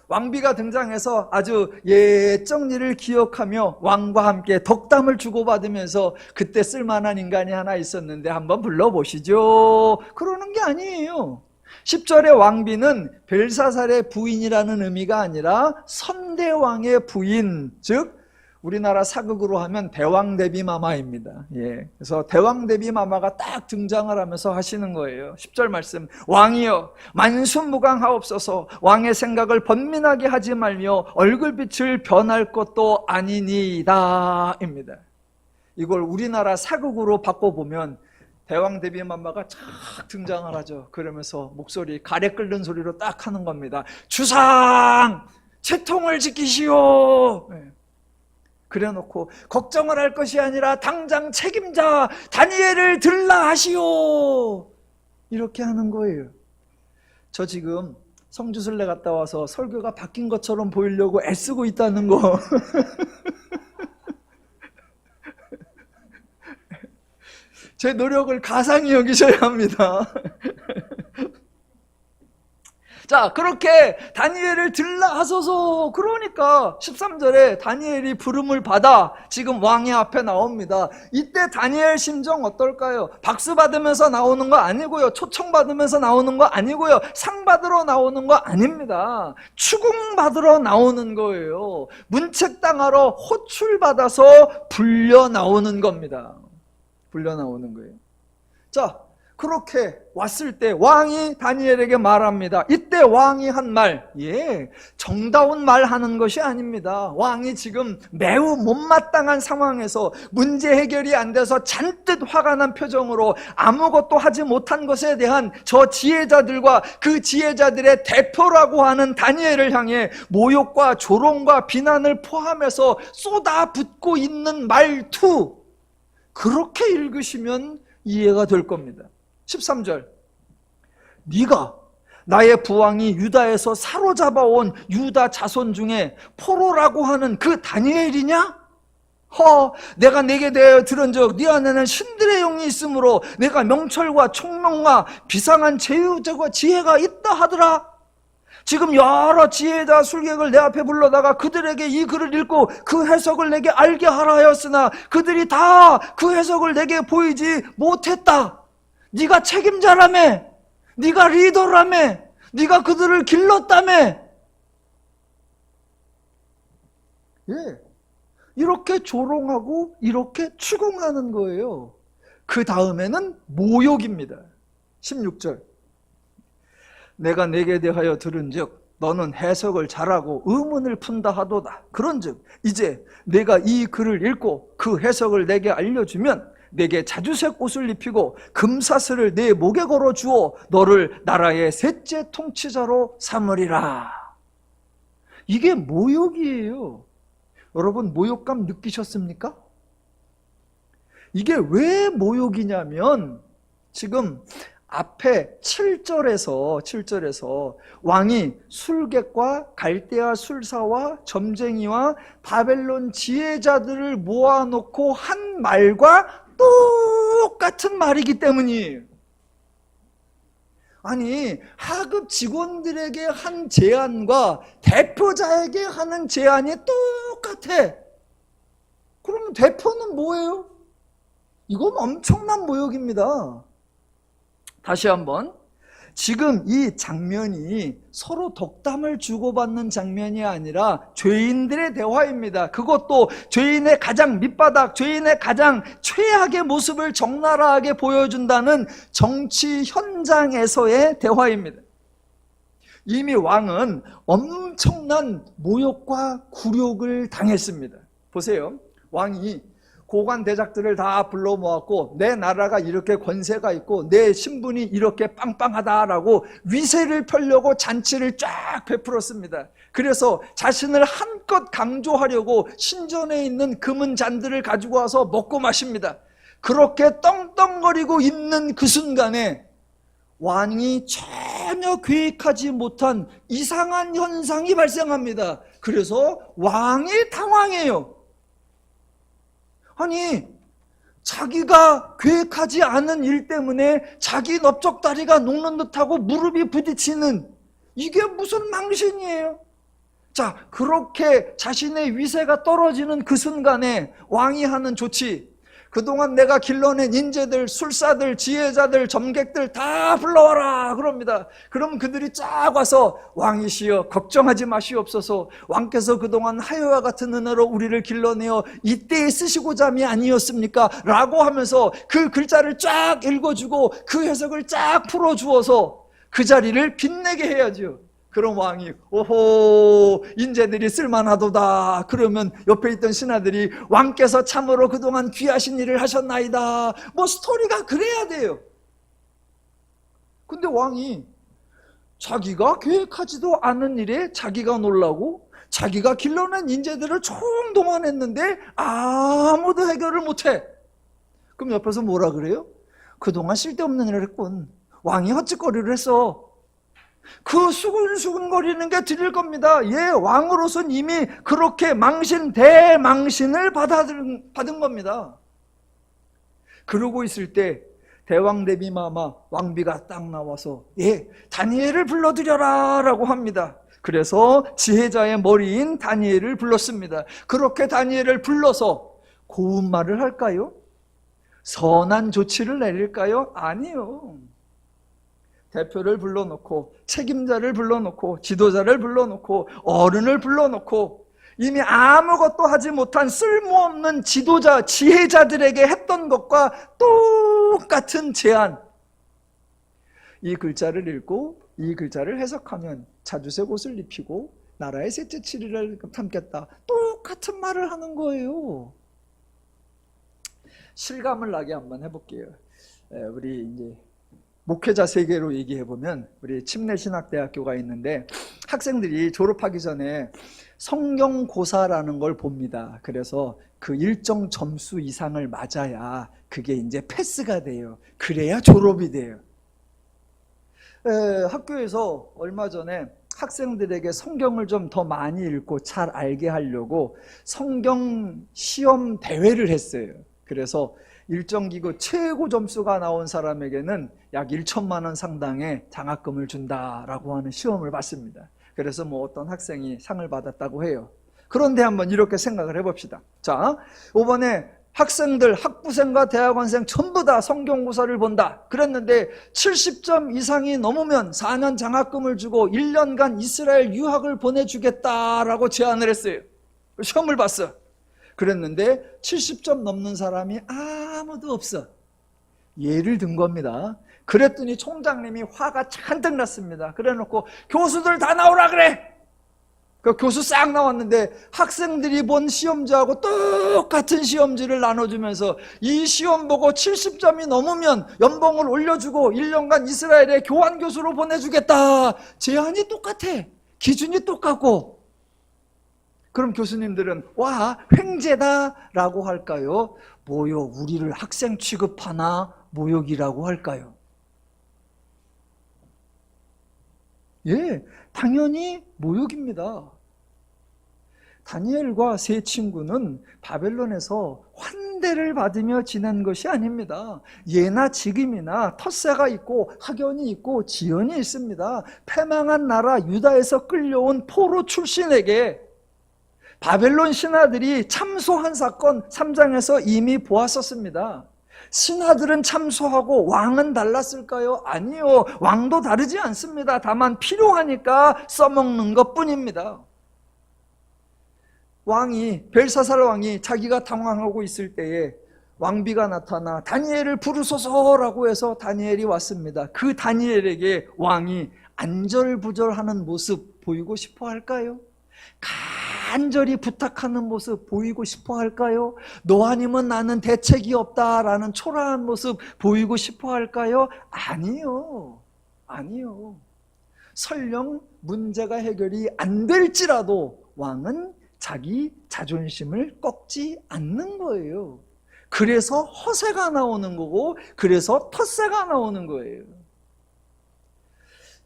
왕비가 등장해서 아주 옛적 일을 기억하며 왕과 함께 덕담을 주고받으면서 그때 쓸만한 인간이 하나 있었는데 한번 불러보시죠. 그러는 게 아니에요. 10절의 왕비는 벨사살의 부인이라는 의미가 아니라 선대왕의 부인, 즉 우리나라 사극으로 하면 대왕대비마마입니다. 그래서 대왕대비마마가 딱 등장을 하면서 하시는 거예요. 10절 말씀, 왕이여 만수무강하옵소서. 왕의 생각을 번민하게 하지 말며 얼굴빛을 변할 것도 아니니이다 입니다. 이걸 우리나라 사극으로 바꿔보면 대왕대비마마가 쫙 등장을 하죠. 그러면서 목소리 가래 끓는 소리로 딱 하는 겁니다. 주상 채통을 지키시오. 그래놓고 걱정을 할 것이 아니라 당장 책임자 다니엘을 들라 하시오. 이렇게 하는 거예요. 저 지금 성주순례 갔다 와서 설교가 바뀐 것처럼 보이려고 애쓰고 있다는 거. 제 노력을 가상히 여기셔야 합니다. 자, 그렇게 다니엘을 들라 하소서. 그러니까 13절에 다니엘이 부름을 받아 지금 왕의 앞에 나옵니다. 이때 다니엘 심정 어떨까요? 박수 받으면서 나오는 거 아니고요. 초청 받으면서 나오는 거 아니고요. 상 받으러 나오는 거 아닙니다. 추궁 받으러 나오는 거예요. 문책당하러 호출받아서 불려 나오는 겁니다. 불려 나오는 거예요. 자, 그렇게 왔을 때 왕이 다니엘에게 말합니다. 이때 왕이 한 말, 정다운 말 하는 것이 아닙니다. 왕이 지금 매우 못마땅한 상황에서 문제 해결이 안 돼서 잔뜩 화가 난 표정으로 아무것도 하지 못한 것에 대한 저 지혜자들과 그 지혜자들의 대표라고 하는 다니엘을 향해 모욕과 조롱과 비난을 포함해서 쏟아붓고 있는 말투, 그렇게 읽으시면 이해가 될 겁니다. 13절, 네가 나의 부왕이 유다에서 사로잡아온 유다 자손 중에 포로라고 하는 그 다니엘이냐? 내가 네게 대하여 들은 적 네 안에는 신들의 영이 있으므로 내가 명철과 총명과 비상한 제휴자와 지혜가 있다 하더라. 지금 여러 지혜자 술객을 내 앞에 불러다가 그들에게 이 글을 읽고 그 해석을 내게 알게 하라 하였으나 그들이 다 그 해석을 내게 보이지 못했다. 네가 책임자라며, 네가 리더라며, 네가 그들을 길렀다며. 이렇게 조롱하고 이렇게 추궁하는 거예요. 그 다음에는 모욕입니다. 16절, 내가 네게 대하여 들은즉 너는 해석을 잘하고 의문을 푼다 하도다. 그런즉 이제 내가 이 글을 읽고 그 해석을 내게 알려주면 내게 자주색 옷을 입히고 금사슬을 내 목에 걸어 주어 너를 나라의 셋째 통치자로 삼으리라. 이게 모욕이에요. 여러분, 모욕감 느끼셨습니까? 이게 왜 모욕이냐면 지금 앞에 7절에서 왕이 술객과 갈대아 술사와 점쟁이와 바벨론 지혜자들을 모아놓고 한 말과 똑같은 말이기 때문이에요. 아니, 하급 직원들에게 한 제안과 대표자에게 하는 제안이 똑같아. 그럼 대표는 뭐예요? 이건 엄청난 모욕입니다. 다시 한번, 지금 이 장면이 서로 덕담을 주고받는 장면이 아니라 죄인들의 대화입니다. 그것도 죄인의 가장 밑바닥, 죄인의 가장 최악의 모습을 적나라하게 보여준다는 정치 현장에서의 대화입니다. 이미 왕은 엄청난 모욕과 굴욕을 당했습니다. 보세요. 왕이 고관 대작들을 다 불러 모았고 내 나라가 이렇게 권세가 있고 내 신분이 이렇게 빵빵하다라고 위세를 펴려고 잔치를 쫙 베풀었습니다. 그래서 자신을 한껏 강조하려고 신전에 있는 금은 잔들을 가지고 와서 먹고 마십니다. 그렇게 떵떵거리고 있는 그 순간에 왕이 전혀 계획하지 못한 이상한 현상이 발생합니다. 그래서 왕이 당황해요. 아니, 자기가 계획하지 않은 일 때문에 자기 넓적다리가 녹는 듯하고 무릎이 부딪히는, 이게 무슨 망신이에요? 자, 그렇게 자신의 위세가 떨어지는 그 순간에 왕이 하는 조치, 그동안 내가 길러낸 인재들, 술사들, 지혜자들, 점객들 다 불러와라 그럽니다. 그럼 그들이 쫙 와서 왕이시여 걱정하지 마시옵소서, 왕께서 그동안 하여와 같은 은혜로 우리를 길러내어 이때에 쓰시고자 함이 아니었습니까? 라고 하면서 그 글자를 쫙 읽어주고 그 해석을 쫙 풀어주어서 그 자리를 빛내게 해야죠. 그럼 왕이 오호 인재들이 쓸만하도다. 그러면 옆에 있던 신하들이 왕께서 참으로 그동안 귀하신 일을 하셨나이다. 뭐 스토리가 그래야 돼요. 근데 왕이 자기가 계획하지도 않은 일에 자기가 놀라고 자기가 길러낸 인재들을 총동원했는데 아무도 해결을 못해. 그럼 옆에서 뭐라 그래요? 그동안 쓸데없는 일을 했군. 왕이 헛짓거리를 했어. 그 수근수근거리는 게 들릴 겁니다. 예, 왕으로서는 이미 그렇게 대망신을 받은 겁니다. 그러고 있을 때 대왕 레비마마 왕비가 딱 나와서 예, 다니엘을 불러들여라 라고 합니다. 그래서 지혜자의 머리인 다니엘을 불렀습니다. 그렇게 다니엘을 불러서 고운 말을 할까요? 선한 조치를 내릴까요? 아니요. 대표를 불러놓고 책임자를 불러놓고 지도자를 불러놓고 어른을 불러놓고 이미 아무것도 하지 못한 쓸모없는 지도자, 지혜자들에게 했던 것과 똑같은 제안. 이 글자를 읽고 이 글자를 해석하면 자주색 옷을 입히고 나라의 셋째 7일을 삼겠다. 똑같은 말을 하는 거예요. 실감을 나게 한번 해볼게요. 우리 이제 목회자 세계로 얘기해보면 우리 침례신학대학교가 있는데 학생들이 졸업하기 전에 성경고사라는 걸 봅니다. 그래서 그 일정 점수 이상을 맞아야 그게 이제 패스가 돼요. 그래야 졸업이 돼요. 학교에서 얼마 전에 학생들에게 성경을 좀 더 많이 읽고 잘 알게 하려고 성경 시험 대회를 했어요. 그래서 일정 기구 최고 점수가 나온 사람에게는 약 1천만 원 상당의 장학금을 준다라고 하는 시험을 봤습니다. 그래서 뭐 어떤 학생이 상을 받았다고 해요. 그런데 한번 이렇게 생각을 해봅시다. 자, 이번에 학생들, 학부생과 대학원생 전부 다 성경고사를 본다. 그랬는데 70점 이상이 넘으면 4년 장학금을 주고 1년간 이스라엘 유학을 보내주겠다라고 제안을 했어요. 시험을 봤어. 그랬는데 70점 넘는 사람이 아무도 없어. 예를 든 겁니다. 그랬더니 총장님이 화가 잔뜩 났습니다. 그래놓고 교수들 다 나오라 그래. 그 교수 싹 나왔는데 학생들이 본 시험지하고 똑같은 시험지를 나눠주면서 이 시험 보고 70점이 넘으면 연봉을 올려주고 1년간 이스라엘에 교환교수로 보내주겠다. 제안이 똑같아. 기준이 똑같고. 그럼 교수님들은 와 횡재다 라고 할까요? 모욕, 우리를 학생 취급하나 모욕이라고 할까요? 예, 당연히 모욕입니다. 다니엘과 세 친구는 바벨론에서 환대를 받으며 지낸 것이 아닙니다. 예나 지금이나 텃세가 있고 학연이 있고 지연이 있습니다. 패망한 나라 유다에서 끌려온 포로 출신에게 바벨론 신하들이 참소한 사건 3장에서 이미 보았었습니다. 신하들은 참소하고 왕은 달랐을까요? 아니요. 왕도 다르지 않습니다. 다만 필요하니까 써먹는 것뿐입니다. 벨사살 왕이 자기가 당황하고 있을 때에 왕비가 나타나 다니엘을 부르소서라고 해서 다니엘이 왔습니다. 그 다니엘에게 왕이 안절부절하는 모습 보이고 싶어 할까요? 간절히 부탁하는 모습 보이고 싶어 할까요? 너 아니면 나는 대책이 없다라는 초라한 모습 보이고 싶어 할까요? 아니요. 설령 문제가 해결이 안 될지라도 왕은 자기 자존심을 꺾지 않는 거예요. 그래서 허세가 나오는 거고, 그래서 텃세가 나오는 거예요.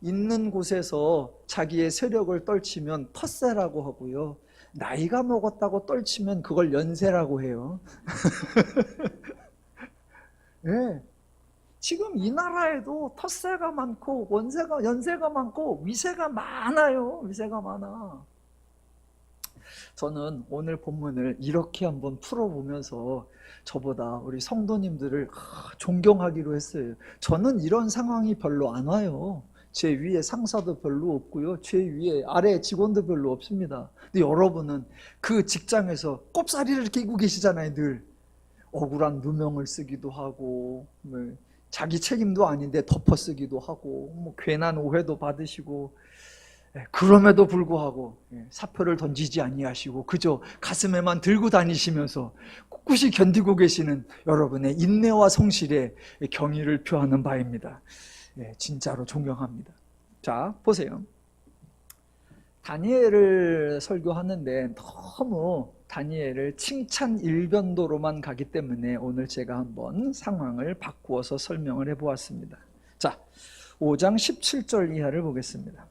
있는 곳에서 자기의 세력을 떨치면 텃세라고 하고요, 나이가 먹었다고 떨치면 그걸 연세라고 해요. 네. 지금 이 나라에도 텃세가 많고 연세가 많고 위세가 많아요. 위세가 많아. 저는 오늘 본문을 이렇게 한번 풀어보면서 저보다 우리 성도님들을 존경하기로 했어요. 저는 이런 상황이 별로 안 와요. 제 위에 상사도 별로 없고요, 제 위에 아래 직원도 별로 없습니다. 근데 여러분은 그 직장에서 꼽사리를 끼고 계시잖아요. 늘 억울한 누명을 쓰기도 하고, 자기 책임도 아닌데 덮어쓰기도 하고, 괜한 오해도 받으시고, 그럼에도 불구하고 사표를 던지지 아니하시고 그저 가슴에만 들고 다니시면서 꿋꿋이 견디고 계시는 여러분의 인내와 성실에 경의를 표하는 바입니다. 진짜로 존경합니다. 자, 보세요. 다니엘을 설교하는데 너무 다니엘을 칭찬 일변도로만 가기 때문에 오늘 제가 한번 상황을 바꾸어서 설명을 해보았습니다. 자, 5장 17절 이하를 보겠습니다.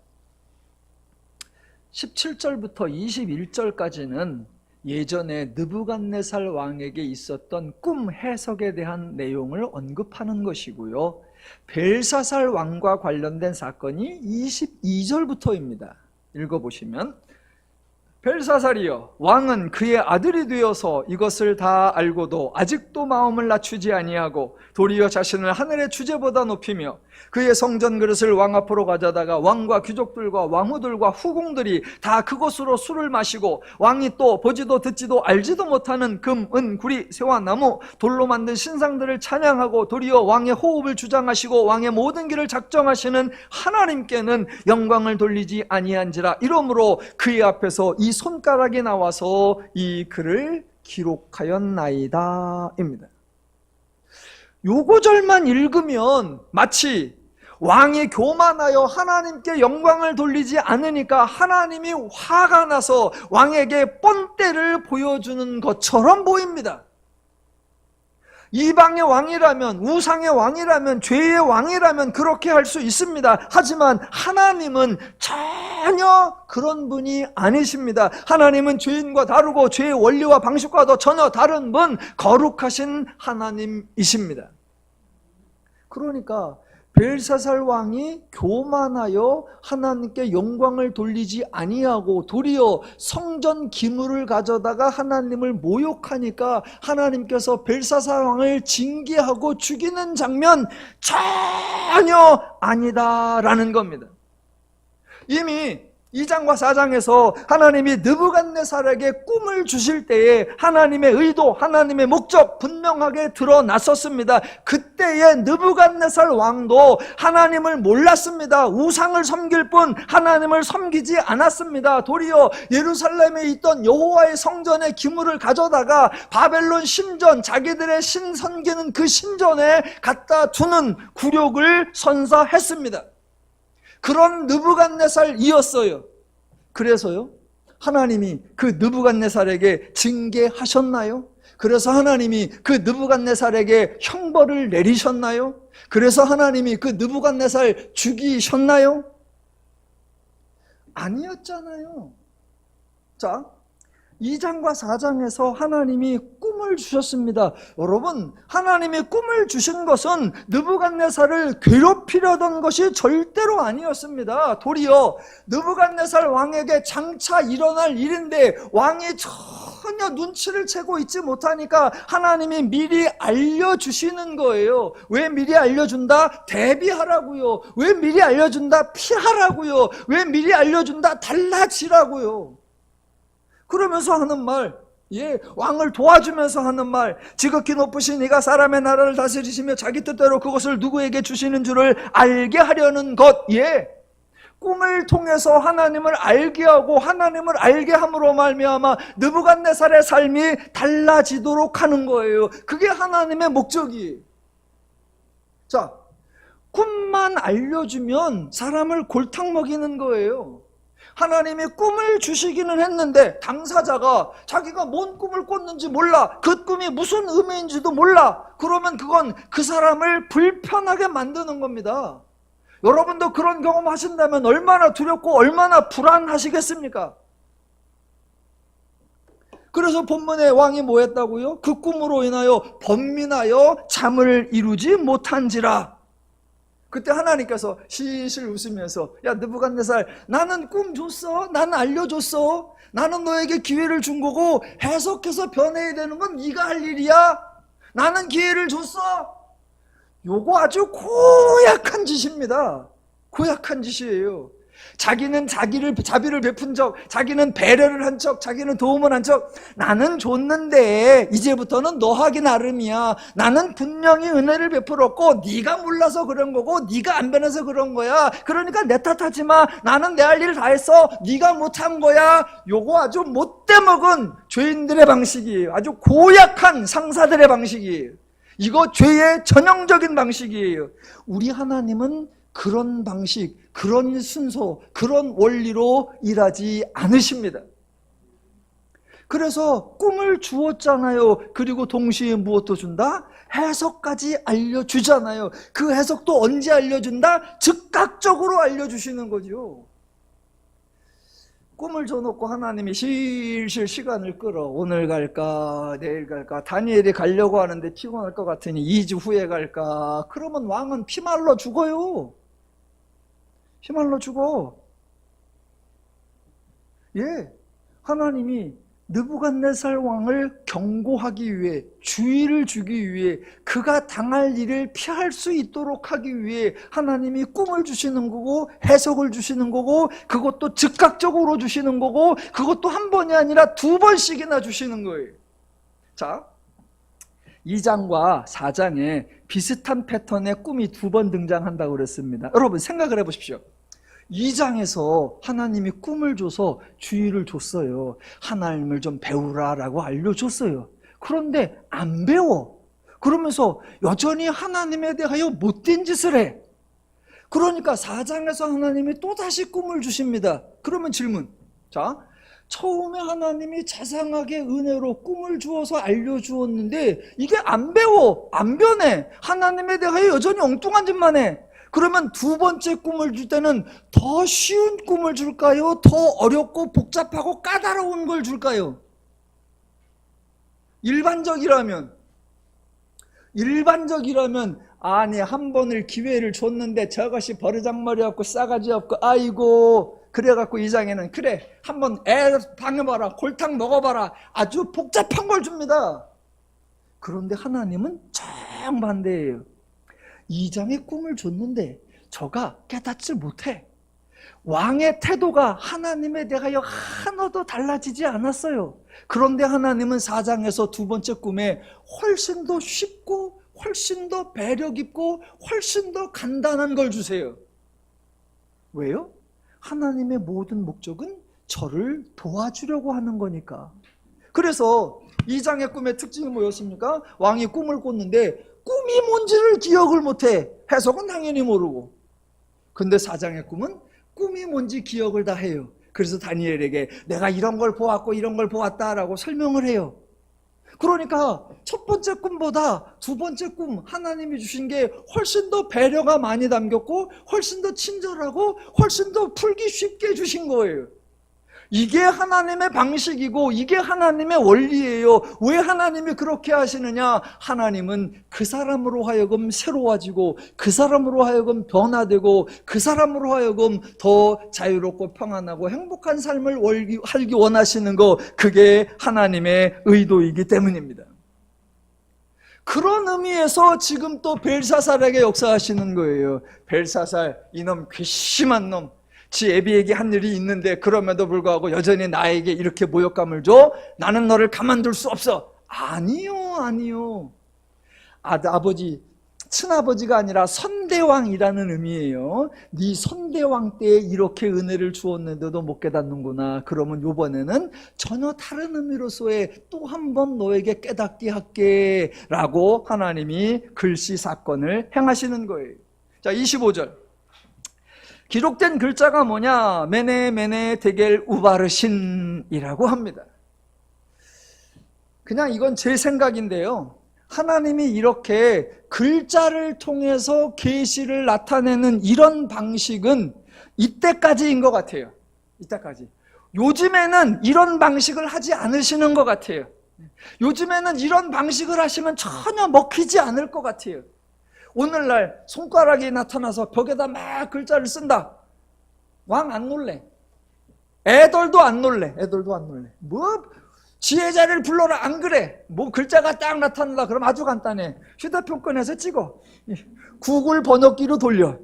17절부터 21절까지는 예전에 느부갓네살 왕에게 있었던 꿈 해석에 대한 내용을 언급하는 것이고요, 벨사살 왕과 관련된 사건이 22절부터입니다. 읽어보시면, 벨사살이여, 왕은 그의 아들이 되어서 이것을 다 알고도 아직도 마음을 낮추지 아니하고 도리어 자신을 하늘의 주제보다 높이며 그의 성전 그릇을 왕 앞으로 가져다가 왕과 귀족들과 왕후들과 후궁들이 다 그것으로 술을 마시고 왕이 또 보지도 듣지도 알지도 못하는 금, 은, 구리, 새와 나무, 돌로 만든 신상들을 찬양하고 도리어 왕의 호흡을 주장하시고 왕의 모든 길을 작정하시는 하나님께는 영광을 돌리지 아니한지라. 이러므로 그의 앞에서 이 손가락이 나와서 이 글을 기록하였나이다 입니다. 요 구절만 읽으면 마치 왕이 교만하여 하나님께 영광을 돌리지 않으니까 하나님이 화가 나서 왕에게 뻔때를 보여주는 것처럼 보입니다. 이방의 왕이라면, 우상의 왕이라면, 죄의 왕이라면 그렇게 할 수 있습니다. 하지만 하나님은 전혀 그런 분이 아니십니다. 하나님은 죄인과 다르고 죄의 원리와 방식과도 전혀 다른 분, 거룩하신 하나님이십니다. 그러니까 벨사살 왕이 교만하여 하나님께 영광을 돌리지 아니하고 도리어 성전 기물을 가져다가 하나님을 모욕하니까 하나님께서 벨사살 왕을 징계하고 죽이는 장면 전혀 아니다라는 겁니다. 이미 2장과 4장에서 하나님이 느부갓네살에게 꿈을 주실 때에 하나님의 의도, 하나님의 목적 분명하게 드러났었습니다. 그때의 느부갓네살 왕도 하나님을 몰랐습니다. 우상을 섬길 뿐 하나님을 섬기지 않았습니다. 도리어 예루살렘에 있던 여호와의 성전의 기물을 가져다가 바벨론 신전, 자기들의 신 섬기는 그 신전에 갖다 두는 굴욕을 선사했습니다. 그런 느부갓네살이었어요. 그래서요, 하나님이 그 느부갓네살에게 징계하셨나요? 그래서 하나님이 그 느부갓네살에게 형벌을 내리셨나요? 그래서 하나님이 그 느부갓네살 죽이셨나요? 아니었잖아요. 자, 2장과 4장에서 하나님이 꿈을 주셨습니다. 여러분, 하나님이 꿈을 주신 것은 느부갓네살을 괴롭히려던 것이 절대로 아니었습니다. 도리어 느부갓네살 왕에게 장차 일어날 일인데 왕이 전혀 눈치를 채고 있지 못하니까 하나님이 미리 알려주시는 거예요. 왜 미리 알려준다? 대비하라고요. 왜 미리 알려준다? 피하라고요. 왜 미리 알려준다? 달라지라고요. 그러면서 하는 말, 왕을 도와주면서 하는 말, 지극히 높으신 이가 사람의 나라를 다스리시며 자기 뜻대로 그것을 누구에게 주시는 줄을 알게 하려는 것, 꿈을 통해서 하나님을 알게 하고 하나님을 알게 함으로 말미암아 느부갓네살의 삶이 달라지도록 하는 거예요. 그게 하나님의 목적이에요. 자, 꿈만 알려주면 사람을 골탕 먹이는 거예요. 하나님이 꿈을 주시기는 했는데 당사자가 자기가 뭔 꿈을 꿨는지 몰라, 그 꿈이 무슨 의미인지도 몰라, 그러면 그건 그 사람을 불편하게 만드는 겁니다. 여러분도 그런 경험 하신다면 얼마나 두렵고 얼마나 불안하시겠습니까? 그래서 본문에 왕이 뭐 했다고요? 그 꿈으로 인하여 번민하여 잠을 이루지 못한지라. 그때 하나님께서 실실 웃으면서, 야 느부갓네살, 나는 꿈 줬어, 나는 알려줬어, 나는 너에게 기회를 준 거고 해석해서 변해야 되는 건 네가 할 일이야. 나는 기회를 줬어. 요거 아주 고약한 짓입니다. 고약한 짓이에요. 자기는 자비를 베푼 적, 자기는 배려를 한 척, 자기는 도움을 한 척, 나는 줬는데 이제부터는 너 하기 나름이야. 나는 분명히 은혜를 베풀었고 네가 몰라서 그런 거고 네가 안 변해서 그런 거야. 그러니까 내 탓하지 마. 나는 내 할 일을 다 했어. 네가 못한 거야. 요거 아주 못돼 먹은 죄인들의 방식이에요. 아주 고약한 상사들의 방식이에요. 이거 죄의 전형적인 방식이에요. 우리 하나님은 그런 방식, 그런 순서, 그런 원리로 일하지 않으십니다. 그래서 꿈을 주었잖아요. 그리고 동시에 무엇도 준다? 해석까지 알려주잖아요. 그 해석도 언제 알려준다? 즉각적으로 알려주시는 거죠. 꿈을 줘놓고 하나님이 실실 시간을 끌어. 오늘 갈까 내일 갈까, 다니엘이 가려고 하는데 피곤할 것 같으니 2주 후에 갈까. 그러면 왕은 피말라 죽어요. 피말라 죽어. 하나님이 느부갓네살 왕을 경고하기 위해, 주의를 주기 위해, 그가 당할 일을 피할 수 있도록 하기 위해 하나님이 꿈을 주시는 거고 해석을 주시는 거고, 그것도 즉각적으로 주시는 거고, 그것도 한 번이 아니라 2번씩이나 주시는 거예요. 자, 2장과 4장에 비슷한 패턴의 꿈이 2번 등장한다고 그랬습니다. 여러분 생각을 해보십시오. 2장에서 하나님이 꿈을 줘서 주의를 줬어요. 하나님을 좀 배우라라고 알려줬어요. 그런데 안 배워. 그러면서 여전히 하나님에 대하여 못된 짓을 해. 그러니까 4장에서 하나님이 또다시 꿈을 주십니다. 그러면 질문. 자, 처음에 하나님이 자상하게 은혜로 꿈을 주어서 알려주었는데 이게 안 배워, 안 변해. 하나님에 대하여 여전히 엉뚱한 짓만 해. 그러면 2번째 꿈을 줄 때는 더 쉬운 꿈을 줄까요? 더 어렵고 복잡하고 까다로운 걸 줄까요? 일반적이라면 아니 한 번을 기회를 줬는데 저것이 버르장머리 없고 싸가지 없고 아이고, 그래갖고 2장에는 그래 한번 애 방해봐라, 골탕 먹어봐라, 아주 복잡한 걸 줍니다. 그런데 하나님은 정반대예요. 2장의 꿈을 줬는데 저가 깨닫지 못해. 왕의 태도가 하나님에 대하여 하나도 달라지지 않았어요. 그런데 하나님은 4장에서 2번째 꿈에 훨씬 더 쉽고 훨씬 더 배려 깊고 훨씬 더 간단한 걸 주세요. 왜요? 하나님의 모든 목적은 저를 도와주려고 하는 거니까. 그래서 2장의 꿈의 특징이 뭐였습니까? 왕이 꿈을 꿨는데 꿈이 뭔지를 기억을 못해. 해석은 당연히 모르고. 근데 4장의 꿈은 꿈이 뭔지 기억을 다 해요. 그래서 다니엘에게 내가 이런 걸 보았고 이런 걸 보았다라고 설명을 해요. 그러니까 첫 번째 꿈보다 두 번째 꿈 하나님이 주신 게 훨씬 더 배려가 많이 담겼고 훨씬 더 친절하고 훨씬 더 풀기 쉽게 주신 거예요. 이게 하나님의 방식이고 이게 하나님의 원리예요. 왜 하나님이 그렇게 하시느냐? 하나님은 그 사람으로 하여금 새로워지고 그 사람으로 하여금 변화되고 그 사람으로 하여금 더 자유롭고 평안하고 행복한 삶을 살기 원하시는 거, 그게 하나님의 의도이기 때문입니다. 그런 의미에서 지금 또 벨사살에게 역사하시는 거예요. 벨사살, 이놈 괘씸한 놈, 지 애비에게 한 일이 있는데 그럼에도 불구하고 여전히 나에게 이렇게 모욕감을 줘? 나는 너를 가만둘 수 없어. 아니요. 아버지, 친아버지가 아니라 선대왕이라는 의미예요. 네 선대왕 때에 이렇게 은혜를 주었는데도 못 깨닫는구나. 그러면 이번에는 전혀 다른 의미로서의 또 한 번 너에게 깨닫게 할게 라고 하나님이 글씨 사건을 행하시는 거예요. 자, 25절. 기록된 글자가 뭐냐? 메네 데겔 우바르신이라고 합니다. 그냥 이건 제 생각인데요. 하나님이 이렇게 글자를 통해서 계시를 나타내는 이런 방식은 이때까지인 것 같아요. 이때까지. 요즘에는 이런 방식을 하지 않으시는 것 같아요. 요즘에는 이런 방식을 하시면 전혀 먹히지 않을 것 같아요. 오늘날 손가락이 나타나서 벽에다 막 글자를 쓴다. 왕 안 놀래. 애들도 안 놀래. 뭐 지혜자를 불러라, 안 그래. 뭐 글자가 딱 나타난다 그럼 아주 간단해. 휴대폰 꺼내서 찍어. 구글 번역기로 돌려.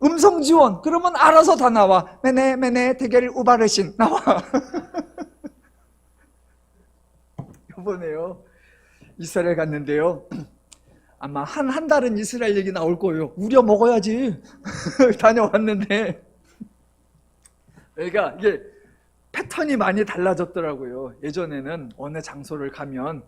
음성 지원 그러면 알아서 다 나와. 메네 데겔 우바르신 나와. 이번에요 이스라엘 갔는데요, 아마 한 달은 이스라엘 얘기 나올 거예요. 우려 먹어야지. 다녀왔는데 그러니까 이게 패턴이 많이 달라졌더라고요. 예전에는 어느 장소를 가면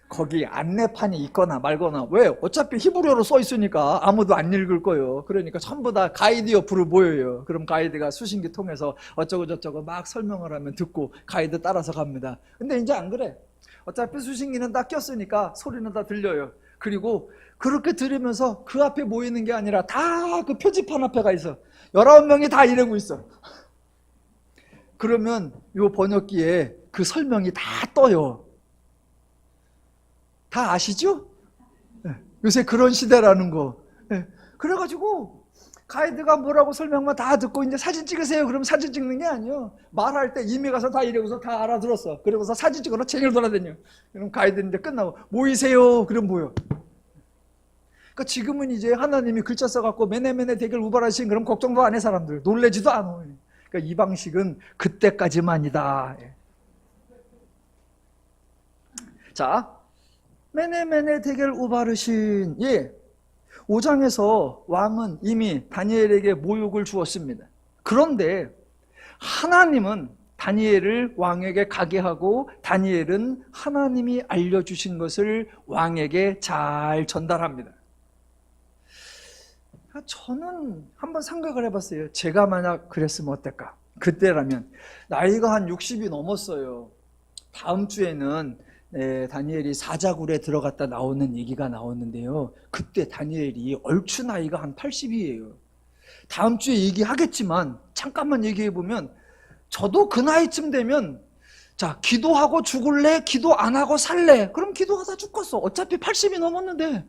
거기 안내판이 있거나 말거나, 왜? 어차피 히브리어로 써 있으니까 아무도 안 읽을 거예요. 그러니까 전부 다 가이드 옆으로 모여요. 그럼 가이드가 수신기 통해서 어쩌고 저쩌고 막 설명을 하면 듣고 가이드 따라서 갑니다. 근데 이제 안 그래. 어차피 수신기는 다 꼈으니까 소리는 다 들려요. 그리고 그렇게 들으면서 그 앞에 모이는 게 아니라 다 그 표지판 앞에 가 있어. 19명이 다 이러고 있어. 그러면 요 번역기에 그 설명이 다 떠요. 다 아시죠? 요새 그런 시대라는 거. 그래가지고 가이드가 뭐라고 설명만 다 듣고 이제 사진 찍으세요. 그럼 사진 찍는 게 아니에요. 말할 때 이미 가서 다 이러고서 다 알아들었어. 그러고서 사진 찍으러 쟁일 돌아다녀. 그럼 가이드는 이제 끝나고 모이세요. 그럼 모여. 그러니까 지금은 이제 하나님이 글자 써갖고 메네 데겔 우바르신 그럼 걱정도 안 해 사람들. 놀래지도 않아. 그러니까 이 방식은 그때까지만이다. 자, 메네 데겔 우바르신. 5장에서 왕은 이미 다니엘에게 모욕을 주었습니다. 그런데 하나님은 다니엘을 왕에게 가게 하고 다니엘은 하나님이 알려주신 것을 왕에게 잘 전달합니다. 저는 한번 생각을 해봤어요. 제가 만약 그랬으면 어떨까? 그때라면 나이가 한 60이 넘었어요. 다음 주에는 다니엘이 사자굴에 들어갔다 나오는 얘기가 나오는데요, 그때 다니엘이 얼추 나이가 한 80이에요. 다음 주에 얘기하겠지만 잠깐만 얘기해보면 저도 그 나이쯤 되면 자, 기도하고 죽을래? 기도 안 하고 살래? 그럼 기도하다 죽겠어. 어차피 80이 넘었는데.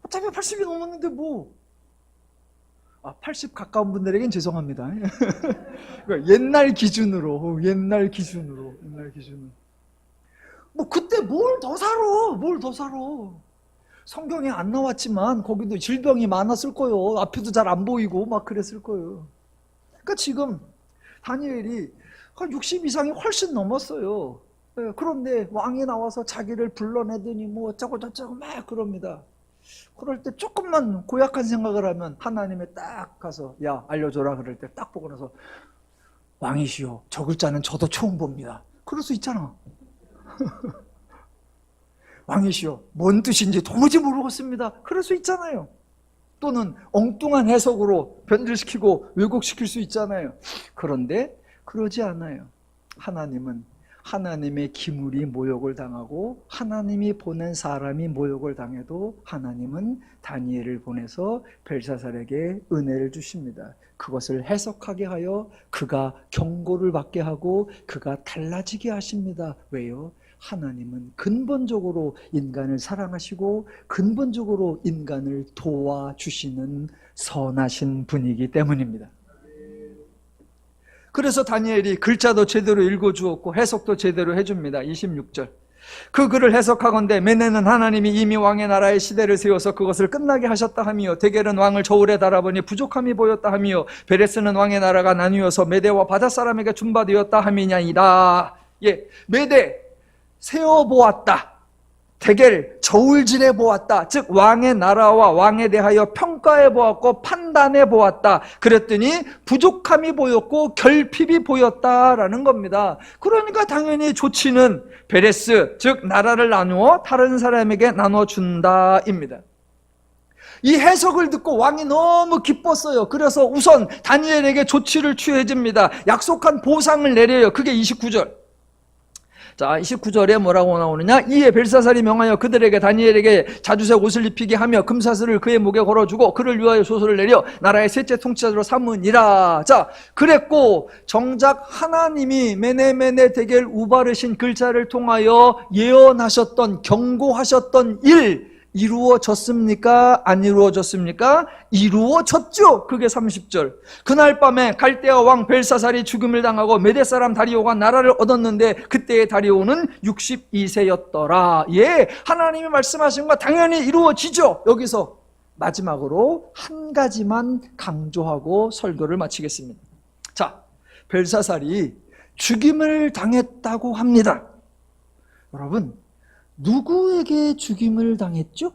어차피 80이 넘었는데 뭐. 80 가까운 분들에겐 죄송합니다. 옛날 기준으로. 뭐 그때 뭘 더 살아. 성경에 안 나왔지만 거기도 질병이 많았을 거예요. 앞에도 잘 안 보이고 막 그랬을 거예요. 그러니까 지금 다니엘이 한 60 이상이 훨씬 넘었어요. 그런데 왕이 나와서 자기를 불러내더니 뭐 어쩌고 저쩌고 막 그럽니다. 그럴 때 조금만 고약한 생각을 하면 하나님이 딱 가서 야 알려줘라 그럴 때 딱 보고 나서 왕이시여 저 글자는 저도 처음 봅니다. 그럴 수 있잖아. 왕이시여 뭔 뜻인지 도무지 모르겠습니다. 그럴 수 있잖아요. 또는 엉뚱한 해석으로 변질시키고 왜곡시킬 수 있잖아요. 그런데 그러지 않아요. 하나님은 하나님의 기물이 모욕을 당하고 하나님이 보낸 사람이 모욕을 당해도 하나님은 다니엘을 보내서 벨사살에게 은혜를 주십니다. 그것을 해석하게 하여 그가 경고를 받게 하고 그가 달라지게 하십니다. 왜요? 하나님은 근본적으로 인간을 사랑하시고 근본적으로 인간을 도와주시는 선하신 분이기 때문입니다. 그래서 다니엘이 글자도 제대로 읽어주었고 해석도 제대로 해줍니다. 26절. 그 글을 해석하건대 메네는 하나님이 이미 왕의 나라의 시대를 세워서 그것을 끝나게 하셨다 하며 데겔은 왕을 저울에 달아보니 부족함이 보였다 하며 베레스는 왕의 나라가 나뉘어서 메대와 바다 사람에게 준바되었다 함이냐이다. 예, 메대 세어보았다. 데겔 저울질해 보았다. 즉 왕의 나라와 왕에 대하여 평가해 보았고 판단해 보았다. 그랬더니 부족함이 보였고 결핍이 보였다라는 겁니다. 그러니까 당연히 조치는 베레스, 즉 나라를 나누어 다른 사람에게 나눠준다입니다. 이 해석을 듣고 왕이 너무 기뻤어요. 그래서 우선 다니엘에게 조치를 취해줍니다. 약속한 보상을 내려요. 그게 29절. 자, 29절에 뭐라고 나오느냐? 이에 벨사살이 명하여 그들에게 다니엘에게 자주색 옷을 입히게 하며 금사슬을 그의 목에 걸어주고 그를 위하여 소설을 내려 나라의 셋째 통치자로 삼으니라. 자, 그랬고 정작 하나님이 메네메네 데겔 우바르신 글자를 통하여 예언하셨던 경고하셨던 일 이루어졌습니까? 안 이루어졌습니까? 이루어졌죠. 그게 30절. 그날 밤에 갈대아 왕 벨사살이 죽음을 당하고 메대 사람 다리오가 나라를 얻었는데 그때의 다리오는 62세였더라. 예, 하나님이 말씀하신 거 당연히 이루어지죠. 여기서 마지막으로 한 가지만 강조하고 설교를 마치겠습니다. 자, 벨사살이 죽임을 당했다고 합니다. 여러분, 누구에게 죽임을 당했죠?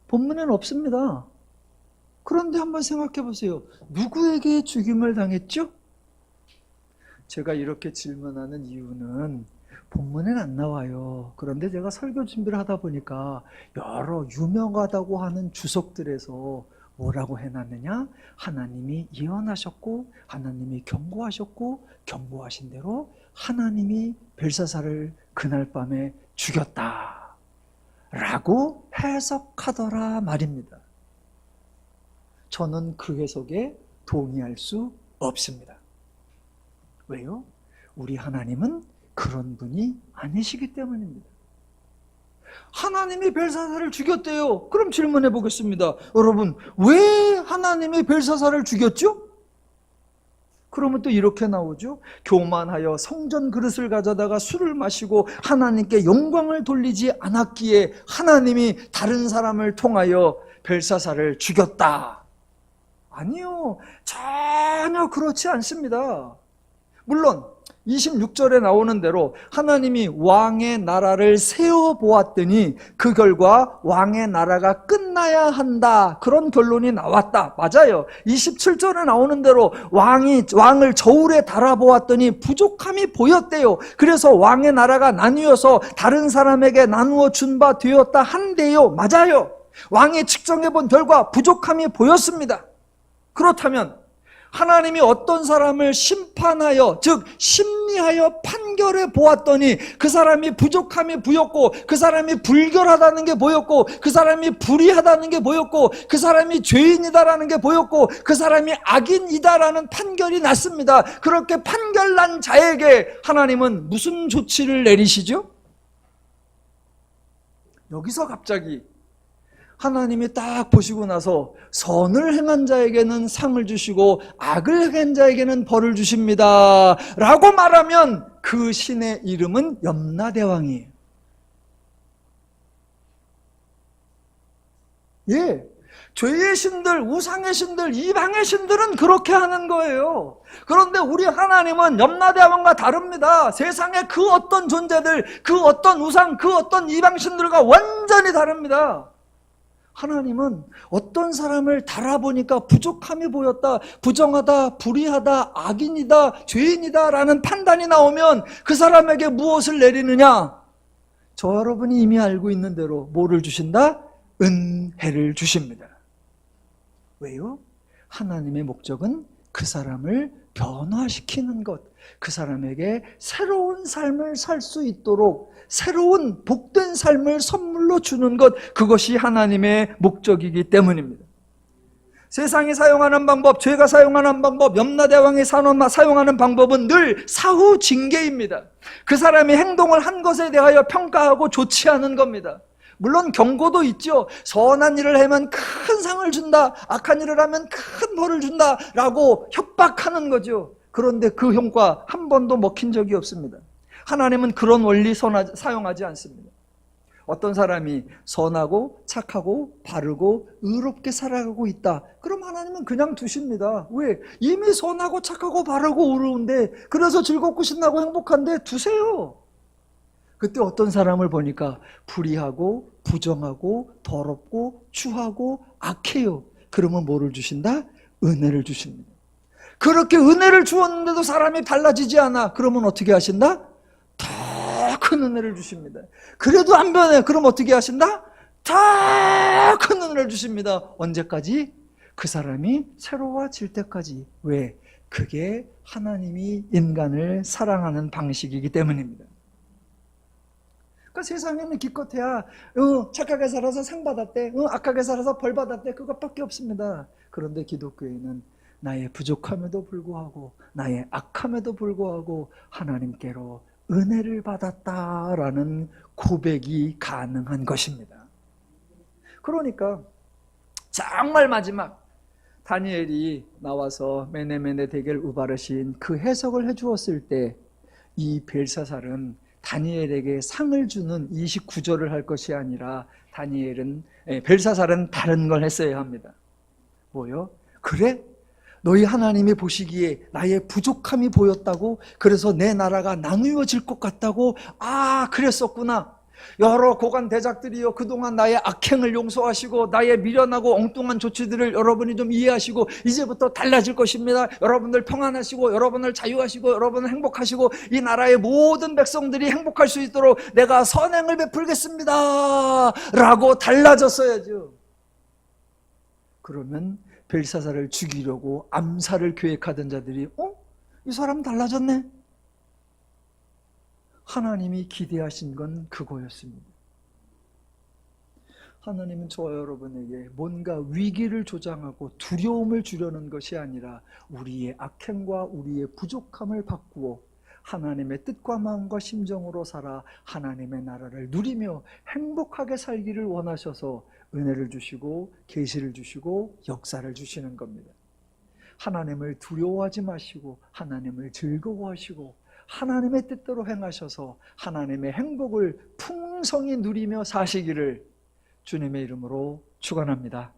본문에는 없습니다. 그런데 한번 생각해 보세요. 누구에게 죽임을 당했죠? 제가 이렇게 질문하는 이유는 본문에는 안 나와요. 그런데 제가 설교 준비를 하다 보니까 여러 유명하다고 하는 주석들에서 뭐라고 해놨느냐? 하나님이 예언하셨고 하나님이 경고하셨고 경고하신 대로 하나님이 벨사살을 그날 밤에 죽였다 라고 해석하더라 말입니다. 저는 그 해석에 동의할 수 없습니다. 왜요? 우리 하나님은 그런 분이 아니시기 때문입니다. 하나님이 벨사살을 죽였대요. 그럼 질문해 보겠습니다. 여러분, 왜 하나님이 벨사살을 죽였죠? 그러면 또 이렇게 나오죠. 교만하여 성전 그릇을 가져다가 술을 마시고 하나님께 영광을 돌리지 않았기에 하나님이 다른 사람을 통하여 벨사살을 죽였다. 아니요, 전혀 그렇지 않습니다. 물론 26절에 나오는 대로 하나님이 왕의 나라를 세워보았더니 그 결과 왕의 나라가 끝나야 한다, 그런 결론이 나왔다. 맞아요. 27절에 나오는 대로 왕을 저울에 달아보았더니 부족함이 보였대요. 그래서 왕의 나라가 나뉘어서 다른 사람에게 나누어 준 바 되었다 한대요. 맞아요. 왕이 측정해본 결과 부족함이 보였습니다. 그렇다면 하나님이 어떤 사람을 심판하여, 즉 심리하여 판결해 보았더니 그 사람이 부족함이 보였고 그 사람이 불결하다는 게 보였고 그 사람이 불의하다는 게 보였고 그 사람이 죄인이다라는 게 보였고 그 사람이 악인이다라는 판결이 났습니다. 그렇게 판결난 자에게 하나님은 무슨 조치를 내리시죠? 여기서 갑자기 하나님이 딱 보시고 나서 선을 행한 자에게는 상을 주시고 악을 행한 자에게는 벌을 주십니다 라고 말하면 그 신의 이름은 염라대왕이에요. 예, 죄의 신들, 우상의 신들, 이방의 신들은 그렇게 하는 거예요. 그런데 우리 하나님은 염라대왕과 다릅니다. 세상의 그 어떤 존재들, 그 어떤 우상, 그 어떤 이방 신들과 완전히 다릅니다. 하나님은 어떤 사람을 달아보니까 부족함이 보였다, 부정하다, 불의하다, 악인이다, 죄인이다 라는 판단이 나오면 그 사람에게 무엇을 내리느냐? 저 여러분이 이미 알고 있는 대로 뭐를 주신다? 은혜를 주십니다. 왜요? 하나님의 목적은 그 사람을 변화시키는 것, 그 사람에게 새로운 삶을 살 수 있도록 새로운 복된 삶을 선물로 주는 것, 그것이 하나님의 목적이기 때문입니다. 세상이 사용하는 방법, 죄가 사용하는 방법, 염라대왕이 사용하는 방법은 늘 사후 징계입니다. 그 사람이 행동을 한 것에 대하여 평가하고 좋지 않은 겁니다. 물론 경고도 있죠. 선한 일을 하면 큰 상을 준다, 악한 일을 하면 큰 벌을 준다 라고 협박하는 거죠. 그런데 그 효과 한 번도 먹힌 적이 없습니다. 하나님은 그런 원리 사용하지 않습니다. 어떤 사람이 선하고 착하고 바르고 의롭게 살아가고 있다, 그럼 하나님은 그냥 두십니다. 왜? 이미 선하고 착하고 바르고 의로운데, 그래서 즐겁고 신나고 행복한데 두세요. 그때 어떤 사람을 보니까 불의하고 부정하고 더럽고 추하고 악해요. 그러면 뭐를 주신다? 은혜를 주십니다. 그렇게 은혜를 주었는데도 사람이 달라지지 않아. 그러면 어떻게 하신다? 더 큰 은혜를 주십니다. 그래도 안 변해. 그럼 어떻게 하신다? 더 큰 은혜를 주십니다. 언제까지? 그 사람이 새로워질 때까지. 왜? 그게 하나님이 인간을 사랑하는 방식이기 때문입니다. 그러니까 세상에는 기껏해야 착하게 살아서 상 받았대, 악하게 살아서 벌 받았대, 그것밖에 없습니다. 그런데 기독교에는 나의 부족함에도 불구하고, 나의 악함에도 불구하고 하나님께로 은혜를 받았다라는 고백이 가능한 것입니다. 그러니까 정말 마지막 다니엘이 나와서 메네메네 데겔 우바르신 그 해석을 해주었을 때, 이 벨사살은 다니엘에게 상을 주는 29절을 할 것이 아니라 벨사살은 다른 걸 했어야 합니다. 뭐요? 그래? 너희 하나님이 보시기에 나의 부족함이 보였다고? 그래서 내 나라가 나누어질 것 같다고? 아, 그랬었구나. 여러 고관 대작들이요, 그동안 나의 악행을 용서하시고 나의 미련하고 엉뚱한 조치들을 여러분이 좀 이해하시고 이제부터 달라질 것입니다. 여러분들 평안하시고 여러분을 자유하시고 여러분을 행복하시고 이 나라의 모든 백성들이 행복할 수 있도록 내가 선행을 베풀겠습니다 라고 달라졌어야죠. 그러면 벨사살을 죽이려고 암살을 계획하던 자들이 이 사람 달라졌네? 하나님이 기대하신 건 그거였습니다. 하나님은 저와 여러분에게 뭔가 위기를 조장하고 두려움을 주려는 것이 아니라 우리의 악행과 우리의 부족함을 바꾸어 하나님의 뜻과 마음과 심정으로 살아 하나님의 나라를 누리며 행복하게 살기를 원하셔서 은혜를 주시고 계시를 주시고 역사를 주시는 겁니다. 하나님을 두려워하지 마시고 하나님을 즐거워하시고 하나님의 뜻대로 행하셔서 하나님의 행복을 풍성히 누리며 사시기를 주님의 이름으로 축원합니다.